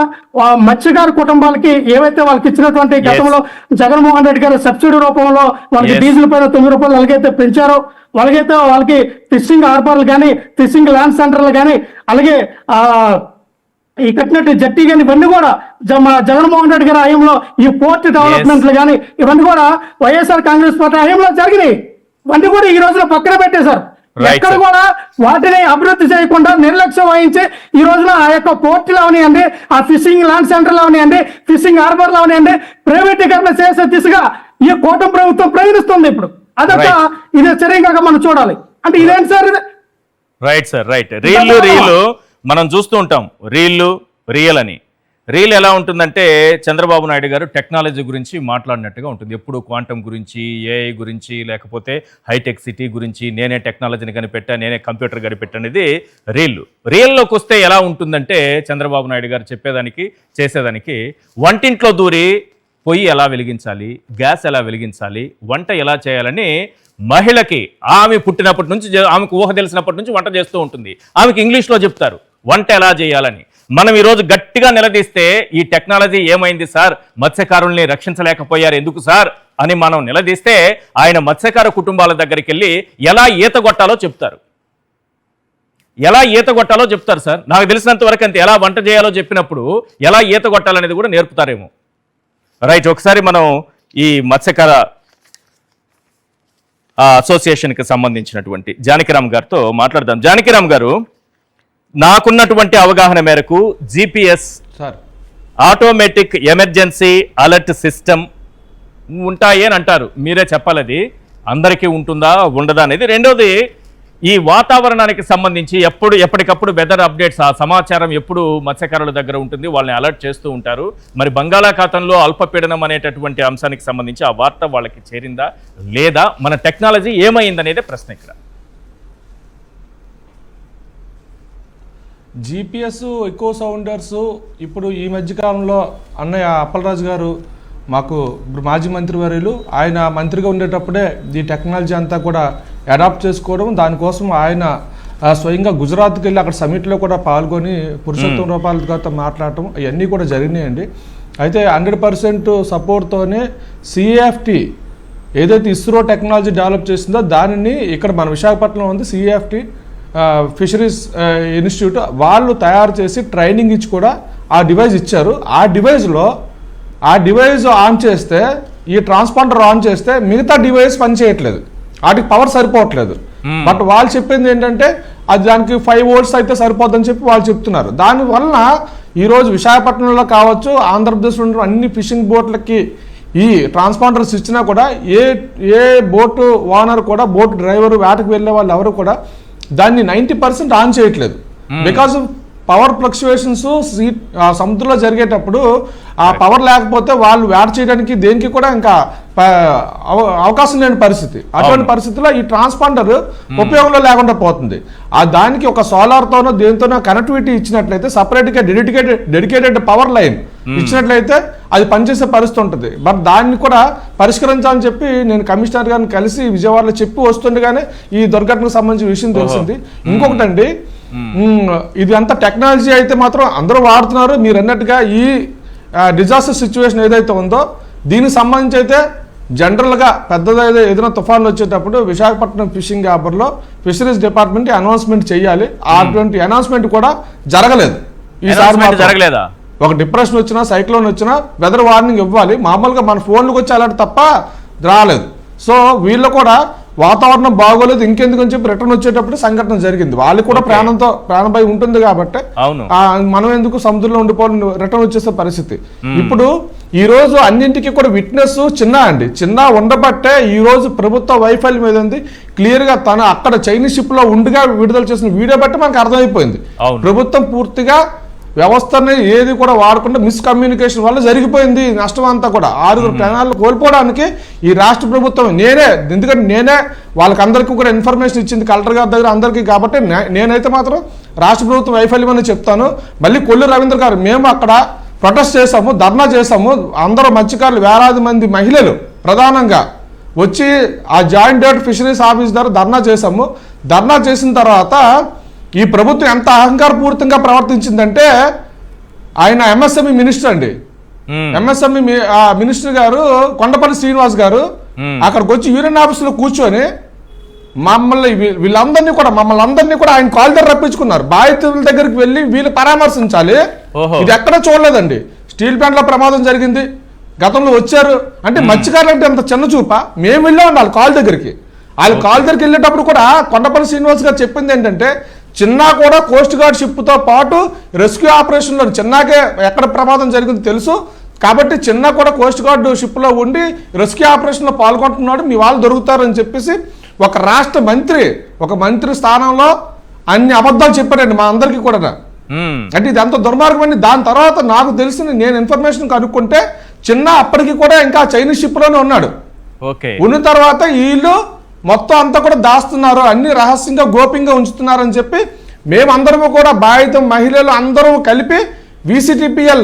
మత్స్యకారు కుటుంబాలకి ఏవైతే వాళ్ళకి ఇచ్చినటువంటి గతంలో జగన్మోహన్ రెడ్డి గారు సబ్సిడీ రూపంలో వాళ్ళకి డీజిల్ పైన ₹9 అలాగైతే పెంచారో, వాళ్ళకి ఫిషింగ్ హార్బర్లు కానీ, ఫిషింగ్ ల్యాండ్ సెంటర్లు కానీ, అలాగే ఈ కట్టినట్టు జట్టి కానీ ఇవన్నీ కూడా జగన్మోహన్ రెడ్డి గారి హయాంలో ఈ పోర్ట్ డెవలప్మెంట్లు కానీ ఇవన్నీ కూడా వైఎస్ఆర్ కాంగ్రెస్ పార్టీ హయాంలో జరిగినాయి. ఇవన్నీ కూడా ఈ రోజున పక్కన పెట్టేశారు. ఎక్కడ కూడా వాటిని అభివృద్ధి చేయకుండా నిర్లక్ష్యం వహించి ఈ రోజున ఆ యొక్క పోర్టులు అవనియండి, ఆ ఫిషింగ్ ల్యాండ్ సెంటర్లు అవనియండి, ఫిషింగ్ హార్బర్లు అవనియండి ప్రైవేటీకరణ చేసే దిశగా ఈ కూటమి ప్రభుత్వం ప్రయాణిస్తుంది. ఇప్పుడు అదొక ఇది చర్యగా మనం చూడాలి. అంటే ఇదేంటి సార్? Right sir, right. రీల్లు మనం చూస్తూ ఉంటాం, రియల్ అని. రీల్ ఎలా ఉంటుందంటే చంద్రబాబు నాయుడు గారు టెక్నాలజీ గురించి మాట్లాడినట్టుగా ఉంటుంది. ఎప్పుడు క్వాంటమ్ గురించి, ఏఐ గురించి, లేకపోతే హైటెక్ సిటీ గురించి, నేనే టెక్నాలజీని కనిపెట్టా, నేనే కంప్యూటర్ కనిపెట్టనేది రియల్లోకి వస్తే ఎలా ఉంటుందంటే చంద్రబాబు నాయుడు గారు చెప్పేదానికి చేసేదానికి వంటింట్లో దూరి పొయ్యి ఎలా వెలిగించాలి, గ్యాస్ ఎలా వెలిగించాలి, వంట ఎలా చేయాలని మహిళకి ఆమె పుట్టినప్పటి నుంచి, ఆమెకు ఊహ తెలిసినప్పటి నుంచి వంట చేస్తూ ఉంటుంది. ఆమెకి ఇంగ్లీష్లో చెప్తారు వంట ఎలా చేయాలని. మనం ఈరోజు గట్టిగా నిలదీస్తే ఈ టెక్నాలజీ ఏమైంది సార్, మత్స్యకారుల్ని రక్షించలేకపోయారు ఎందుకు సార్ అని మనం నిలదీస్తే ఆయన మత్స్యకార కుటుంబాల దగ్గరికి వెళ్ళి ఎలా ఈత కొట్టాలో చెప్తారు. ఎలా ఈత కొట్టాలో చెప్తారు సార్. నాకు తెలిసినంత వరకు అంతే. ఎలా వంట చేయాలో చెప్పినప్పుడు ఎలా ఈత కొట్టాలనేది కూడా నేర్పుతారేమో. రైట్, ఒకసారి మనం ఈ మత్స్యకార అసోసియేషన్కి సంబంధించినటువంటి జానకిరామ్ గారితో మాట్లాడదాం. జానకిరామ్ గారు, నాకున్నటువంటి అవగాహన మేరకు GPS, sir automatic emergency alert system ఉంటాయి అని అంటారు. మీరే చెప్పాలి, అది అందరికీ ఉంటుందా ఉండదా అనేది. రెండోది, ఈ వాతావరణానికి సంబంధించి ఎప్పటికప్పుడు వెదర్ అప్డేట్స్, ఆ సమాచారం ఎప్పుడు మత్స్యకారుల దగ్గర ఉంటుంది, వాళ్ళని అలర్ట్ చేస్తూ ఉంటారు. మరి బంగాళాఖాతంలో అల్పపీడనం అనేటటువంటి అంశానికి సంబంధించి ఆ వార్త వాళ్ళకి చేరిందా లేదా, మన టెక్నాలజీ ఏమైందనేదే ప్రశ్న ఇక్కడ. జిపిఎస్, ఎకో సౌండర్స్ ఇప్పుడు ఈ మధ్యకాలంలో అన్నయ్య అప్పలరాజు గారు మాకు మాజీ మంత్రివర్యులు, ఆయన మంత్రిగా ఉండేటప్పుడే ఈ టెక్నాలజీ అంతా కూడా అడాప్ట్ చేసుకోవడం, దానికోసం ఆయన స్వయంగా గుజరాత్కి వెళ్ళి అక్కడ సమిట్లో కూడా పాల్గొని పురుషోత్తం రూపాయల గారితో మాట్లాడటం ఇవన్నీ కూడా జరిగినాయండి. అయితే 100% సపోర్ట్తోనే సిఏఎఫ్టీ ఏదైతే ఇస్రో టెక్నాలజీ డెవలప్ చేసిందో దానిని ఇక్కడ మన విశాఖపట్నంలో ఉంది సిఏఎఫ్టీ ఫిషరీస్ ఇన్స్టిట్యూట్, వాళ్ళు తయారు చేసి ట్రైనింగ్ ఇచ్చి కూడా ఆ డివైస్ ఇచ్చారు. ఆ డివైస్ ఆన్ చేస్తే, ఈ ట్రాన్స్పాండర్ ఆన్ చేస్తే మిగతా డివైస్ పనిచేయట్లేదు, వాటికి పవర్ సరిపోవట్లేదు. బట్ వాళ్ళు చెప్పింది ఏంటంటే అది దానికి 5 volts అయితే సరిపోద్దని చెప్పి వాళ్ళు చెప్తున్నారు. దానివల్ల ఈరోజు విశాఖపట్నంలో కావచ్చు, ఆంధ్రప్రదేశ్లో ఉన్న అన్ని ఫిషింగ్ బోట్లకి ఈ ట్రాన్స్పాండర్స్ ఇచ్చినా కూడా ఏ బోటు ఓనర్ కూడా, బోట్ డ్రైవర్, వేటకు వెళ్ళే వాళ్ళు ఎవరు కూడా దాన్ని 90% ఆన్ చేయట్లేదు. బికాస్ పవర్ ఫ్లక్చువేషన్స్ సముద్రంలో జరిగేటప్పుడు ఆ పవర్ లేకపోతే వాళ్ళు వేట చేయడానికి దేనికి కూడా ఇంకా అవకాశం లేని పరిస్థితి. అటువంటి పరిస్థితుల్లో ఈ ట్రాన్స్పాండర్ ఉపయోగంలో లేకుండా పోతుంది. దానికి ఒక సోలార్తోనో దేనితోనో కనెక్టివిటీ ఇచ్చినట్లయితే, సపరేట్గా డెడికేటెడ్ పవర్ లైన్ ఇచ్చినట్లయితే అది పనిచేసే పరిస్థితి ఉంటుంది. బట్ దాన్ని కూడా పరిష్కరించాలని చెప్పి నేను కమిషనర్ గారిని కలిసి విజయవాడలో చెప్పి వస్తుండగానే ఈ దుర్ఘటనకు సంబంధించిన విషయం తెలిసింది. ఇంకొకటండి, ఇది అంత టెక్నాలజీ అయితే మాత్రం అందరూ వాడుతున్నారు. మీరు అన్నట్టుగా ఈ డిజాస్టర్ సిచ్యువేషన్ ఏదైతే ఉందో దీనికి సంబంధించి అయితే జనరల్గా పెద్దది ఏదైనా తుఫాన్లు వచ్చేటప్పుడు విశాఖపట్నం ఫిషింగ్ హార్బర్లో ఫిషరీస్ డిపార్ట్మెంట్ అనౌన్స్మెంట్ చేయాలి. అటువంటి అనౌన్స్మెంట్ కూడా జరగలేదు. ఈసారి జరగలేదా? ఒక డిప్రెషన్ వచ్చినా, సైక్లోన్ వచ్చినా వెదర్ వార్నింగ్ ఇవ్వాలి. మామూలుగా మన ఫోన్లకు వచ్చి అలర్ట్ తప్ప రాలేదు. సో వీళ్ళు కూడా వాతావరణం బాగోలేదు ఇంకెందుకు అని చెప్పి రిటర్న్ వచ్చేటప్పుడు సంఘటన జరిగింది. వాళ్ళు కూడా ప్రాణభయం ఉంటుంది కాబట్టి మనం ఎందుకు సముద్రంలో ఉండిపోవాలని రిటర్న్ వచ్చేసే పరిస్థితి. ఇప్పుడు ఈ రోజు అన్నింటికి కూడా విట్నెస్ చిన్న ఉండబట్టే ఈ రోజు ప్రభుత్వ వైఫల్యం ఏదంది క్లియర్ గా తన అక్కడ చైనీస్ షిప్ లో ఉండిగా విడుదల చేసిన వీడియో బట్టి మనకు అర్థమైపోయింది. ప్రభుత్వం పూర్తిగా వ్యవస్థని ఏది కూడా వాడకుండా మిస్కమ్యూనికేషన్ వల్ల జరిగిపోయింది నష్టం అంతా కూడా. 6 ప్రాణాలు కోల్పోవడానికి ఈ రాష్ట్ర ప్రభుత్వం ఎందుకంటే నేనే వాళ్ళకందరికీ కూడా ఇన్ఫర్మేషన్ ఇచ్చింది కలెక్టర్ గారి దగ్గర అందరికీ. కాబట్టి నేనైతే మాత్రం రాష్ట్ర ప్రభుత్వం వైఫల్యం అని చెప్తాను. మళ్ళీ కొల్లు రవీంద్ర గారు, మేము అక్కడ ప్రొటెస్ట్ చేసాము, ధర్నా చేసాము. అందరూ మత్స్యకారులు, వేలాది మంది మహిళలు ప్రధానంగా వచ్చి ఆ జాయింట్ డైరెక్టర్ ఫిషరీస్ ఆఫీస్ దగ్గర ధర్నా చేసాము. ధర్నా చేసిన తర్వాత ఈ ప్రభుత్వం ఎంత అహంకారపూరితంగా ప్రవర్తించిందంటే, ఆయన ఎంఎస్ఎంఈ మినిస్టర్ అండి, ఎంఎస్ఎంఈ మినిస్టర్ గారు కొండపల్లి శ్రీనివాస్ గారు అక్కడికి వచ్చి యూనియన్ ఆఫీసులో కూర్చొని మమ్మల్ని కూడా ఆయన కాల్ దగ్గర రప్పించుకున్నారు. బాధితుల దగ్గరికి వెళ్ళి వీళ్ళు పరామర్శించాలి. ఇది ఎక్కడ చూడలేదండి. స్టీల్ ప్లాంట్ లో ప్రమాదం జరిగింది, గతంలో వచ్చారు అంటే మత్స్యకారులు అంటే అంత చిన్న చూపా? మేము వెళ్ళాం వాళ్ళ కాల్ దగ్గరికి. వాళ్ళ కాల్ దగ్గరికి వెళ్ళేటప్పుడు కూడా కొండపల్లి శ్రీనివాస్ గారు చెప్పింది ఏంటంటే, చిన్న కూడా కోస్ట్ గార్డ్ షిప్తో పాటు రెస్క్యూ ఆపరేషన్లో చిన్నకే ఎక్కడ ప్రమాదం జరిగింది తెలుసు కాబట్టి చిన్న కూడా కోస్ట్ గార్డ్ షిప్లో ఉండి రెస్క్యూ ఆపరేషన్లో పాల్గొంటున్నాడు, మీ వాళ్ళు దొరుకుతారని చెప్పేసి ఒక రాష్ట్ర మంత్రి, ఒక మంత్రి స్థానంలో అన్ని అబద్ధాలు చెప్పారండి మా అందరికీ కూడా. అంటే ఇది అంత దుర్మార్గం అండి. దాని తర్వాత నాకు తెలిసిన నేను ఇన్ఫర్మేషన్ కనుక్కుంటే చిన్న అప్పటికి కూడా ఇంకా చైనీస్ షిప్లోనే ఉన్నాడు. ఉన్న తర్వాత వీళ్ళు మొత్తం అంతా కూడా దాస్తున్నారు, అన్ని రహస్యంగా గోప్యంగా ఉంచుతున్నారని చెప్పి మేమందరము కూడా బాధిత మహిళలు అందరూ కలిపి VCTPL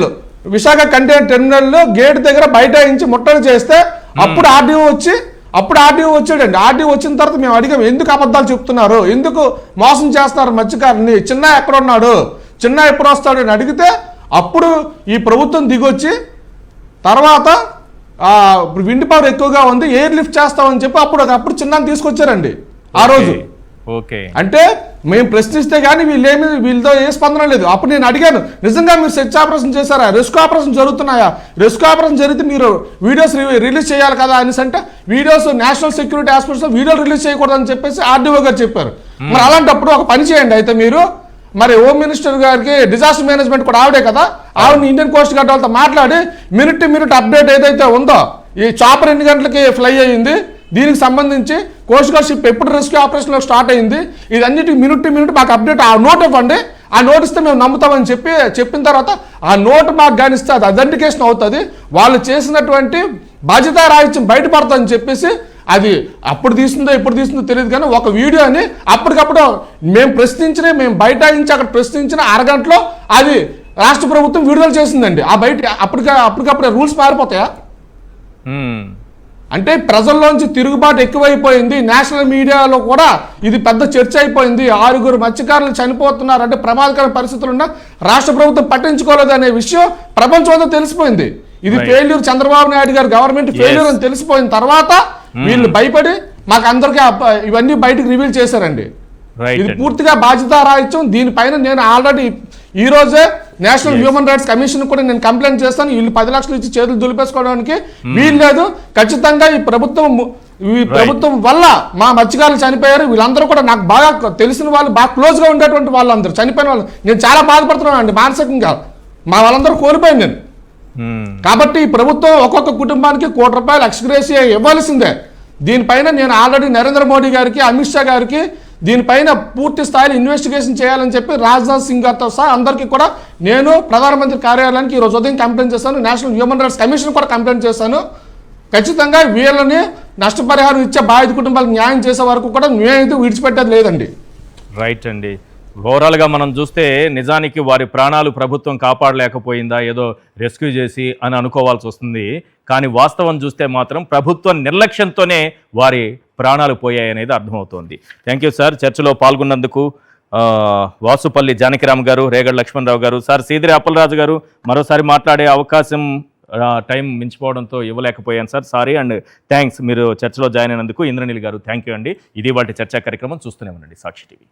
Visakha container terminal gate దగ్గర బైఠాయించి ముట్టడి చేస్తే అప్పుడు ఆర్డీఓ వచ్చాడండి. ఆర్డీఓ వచ్చిన తర్వాత మేము అడిగాం, ఎందుకు అబద్ధాలు చెప్తున్నారు, ఎందుకు మోసం చేస్తున్నారు మత్స్యకారుని, చిన్న ఎక్కడ ఉన్నాడు, చిన్న ఎప్పుడు వస్తాడు అని అడిగితే అప్పుడు ఈ ప్రభుత్వం దిగొచ్చి తర్వాత విండ్ పవర్ ఎక్కువగా ఉంది, ఎయిర్ లిఫ్ట్ చేస్తామని చెప్పి అప్పుడు చిన్న తీసుకొచ్చారండి. ఆ రోజు ఓకే. అంటే మేము ప్రశ్నిస్తే కానీ వీళ్ళతో ఏ స్పందన లేదు. అప్పుడు నేను అడిగాను, నిజంగా మీరు సెర్చ్ ఆపరేషన్ చేశారా, రెస్క్యూ ఆపరేషన్ జరుగుతున్నాయా, రెస్క్యూ ఆపరేషన్ జరిగితే మీరు వీడియోస్ రిలీజ్ చేయాలి కదా అనేసి అంటే వీడియోస్ నేషనల్ సెక్యూరిటీ హాస్పిటల్స్ వీడియోలు రిలీజ్ చేయకూడదని చెప్పేసి ఆర్డీఓ గారు చెప్పారు. మరి అలాంటప్పుడు ఒక పని చేయండి అయితే మీరు, మరి హోమ్ మినిస్టర్ గారికి డిజాస్టర్ మేనేజ్మెంట్ కూడా ఆవిడే కదా, ఆవిడని ఇండియన్ కోస్ట్ గార్డ్ వాళ్ళతో మాట్లాడి మినిట్ అప్డేట్ ఏదైతే ఉందో, ఈ చాపర్ ఎన్ని గంటలకి ఫ్లై అయ్యింది, దీనికి సంబంధించి కోస్ట్ గార్డ్ షిప్ ఎప్పుడు రెస్క్యూ ఆపరేషన్లో స్టార్ట్ అయింది, ఇదన్నిటికి మినిట్ మాకు అప్డేట్ ఆ నోట్ ఇవ్వండి, ఆ నోట్ ఇస్తే మేము నమ్ముతామని చెప్పిన తర్వాత ఆ నోట్ మాకు కానిస్తే అది అథెంటికేషన్ అవుతుంది, వాళ్ళు చేసినటువంటి బాధ్యత రాహిత్యం బయటపడుతుందని చెప్పేసి అది అప్పుడు ఎప్పుడు తీస్తుందో తెలియదు కానీ ఒక వీడియోని అప్పటికప్పుడు మేము బైఠాయించి అక్కడ ప్రశ్నించిన అరగంటలో అది రాష్ట్ర ప్రభుత్వం విడుదల చేసిందండి. ఆ బయట అప్పటికప్పుడే రూల్స్ మారిపోతాయా? అంటే ప్రజల్లోంచి తిరుగుబాటు ఎక్కువైపోయింది. నేషనల్ మీడియాలో కూడా ఇది పెద్ద చర్చ అయిపోయింది. 6 మత్స్యకారులు చనిపోతున్నారు అంటే ప్రమాదకర పరిస్థితులు ఉన్న రాష్ట్ర ప్రభుత్వం పట్టించుకోలేదు అనే విషయం ప్రపంచం అంతా తెలిసిపోయింది. ఇది ఫెయిల్యూర్, చంద్రబాబు నాయుడు గారు గవర్నమెంట్ ఫెయిల్యూర్ అని తెలిసిపోయిన తర్వాత వీళ్ళు భయపడి మాకు అందరికీ ఇవన్నీ బయటకు రివీల్ చేశారండి. ఇది పూర్తిగా బాధ్యత రాహిత్యం. దీనిపైన నేను ఆల్రెడీ ఈ రోజే నేషనల్ హ్యూమన్ రైట్స్ కమిషన్ కూడా నేను కంప్లైంట్ చేస్తాను. వీళ్ళు 10 లక్షలు ఇచ్చి చేతులు దులిపేసుకోవడానికి వీలు లేదు. ఖచ్చితంగా ఈ ప్రభుత్వం వల్ల మా మత్స్యకారులు చనిపోయారు. వీళ్ళందరూ కూడా నాకు బాగా తెలిసిన వాళ్ళు, బాగా క్లోజ్ గా ఉండేటువంటి వాళ్ళందరూ చనిపోయిన వాళ్ళు. నేను చాలా బాధపడుతున్నాను అండి మానసికంగా. మా వాళ్ళందరూ కోల్పోయాను నేను. కాబట్టి ఈ ప్రభుత్వం ఒక్కొక్క కుటుంబానికి ₹1 కోటి ఎక్స్గ్రేషియా ఇవ్వాల్సిందే. దీనిపైన నేను ఆల్రెడీ నరేంద్ర మోడీ గారికి, అమిత్ షా గారికి దీనిపైన పూర్తి స్థాయిలో ఇన్వెస్టిగేషన్ చేయాలని చెప్పి రాజ్నాథ్ సింగ్ గారితో సహా అందరికీ కూడా నేను ప్రధానమంత్రి కార్యాలయానికి ఈరోజు ఉదయం కంప్లైంట్ చేశాను. నేషనల్ హ్యూమన్ రైట్స్ కమిషన్ కూడా కంప్లైంట్ చేశాను. ఖచ్చితంగా వీళ్ళని నష్టపరిహారం ఇచ్చే బాధిత కుటుంబాలకు న్యాయం చేసే వరకు కూడా న్యాయం విడిచిపెట్టేది లేదండి. రైట్ అండి. ఓవరాల్గా మనం చూస్తే నిజానికి వారి ప్రాణాలు ప్రభుత్వం కాపాడలేకపోయిందా, ఏదో రెస్క్యూ చేసి అని అనుకోవాల్సి వస్తుంది. కానీ వాస్తవం చూస్తే మాత్రం ప్రభుత్వం నిర్లక్ష్యంతోనే వారి ప్రాణాలు పోయాయనేది అర్థమవుతోంది. థ్యాంక్ యూ సార్, చర్చలో పాల్గొన్నందుకు. వాసుపల్లి జానకిరామ్ గారు, రేగడి లక్ష్మణరావు గారు, సార్ సీదిరి అప్పలరాజు గారు మరోసారి మాట్లాడే అవకాశం టైం మించిపోవడంతో ఇవ్వలేకపోయాను సార్, సారీ అండ్ థ్యాంక్స్. మీరు చర్చలో జాయిన్ అయినందుకు. ఇంద్రనీల్ గారు థ్యాంక్ యూ అండి. ఇది వాటి చర్చా కార్యక్రమం. చూస్తూనే ఉండండి సాక్షి టీవీ.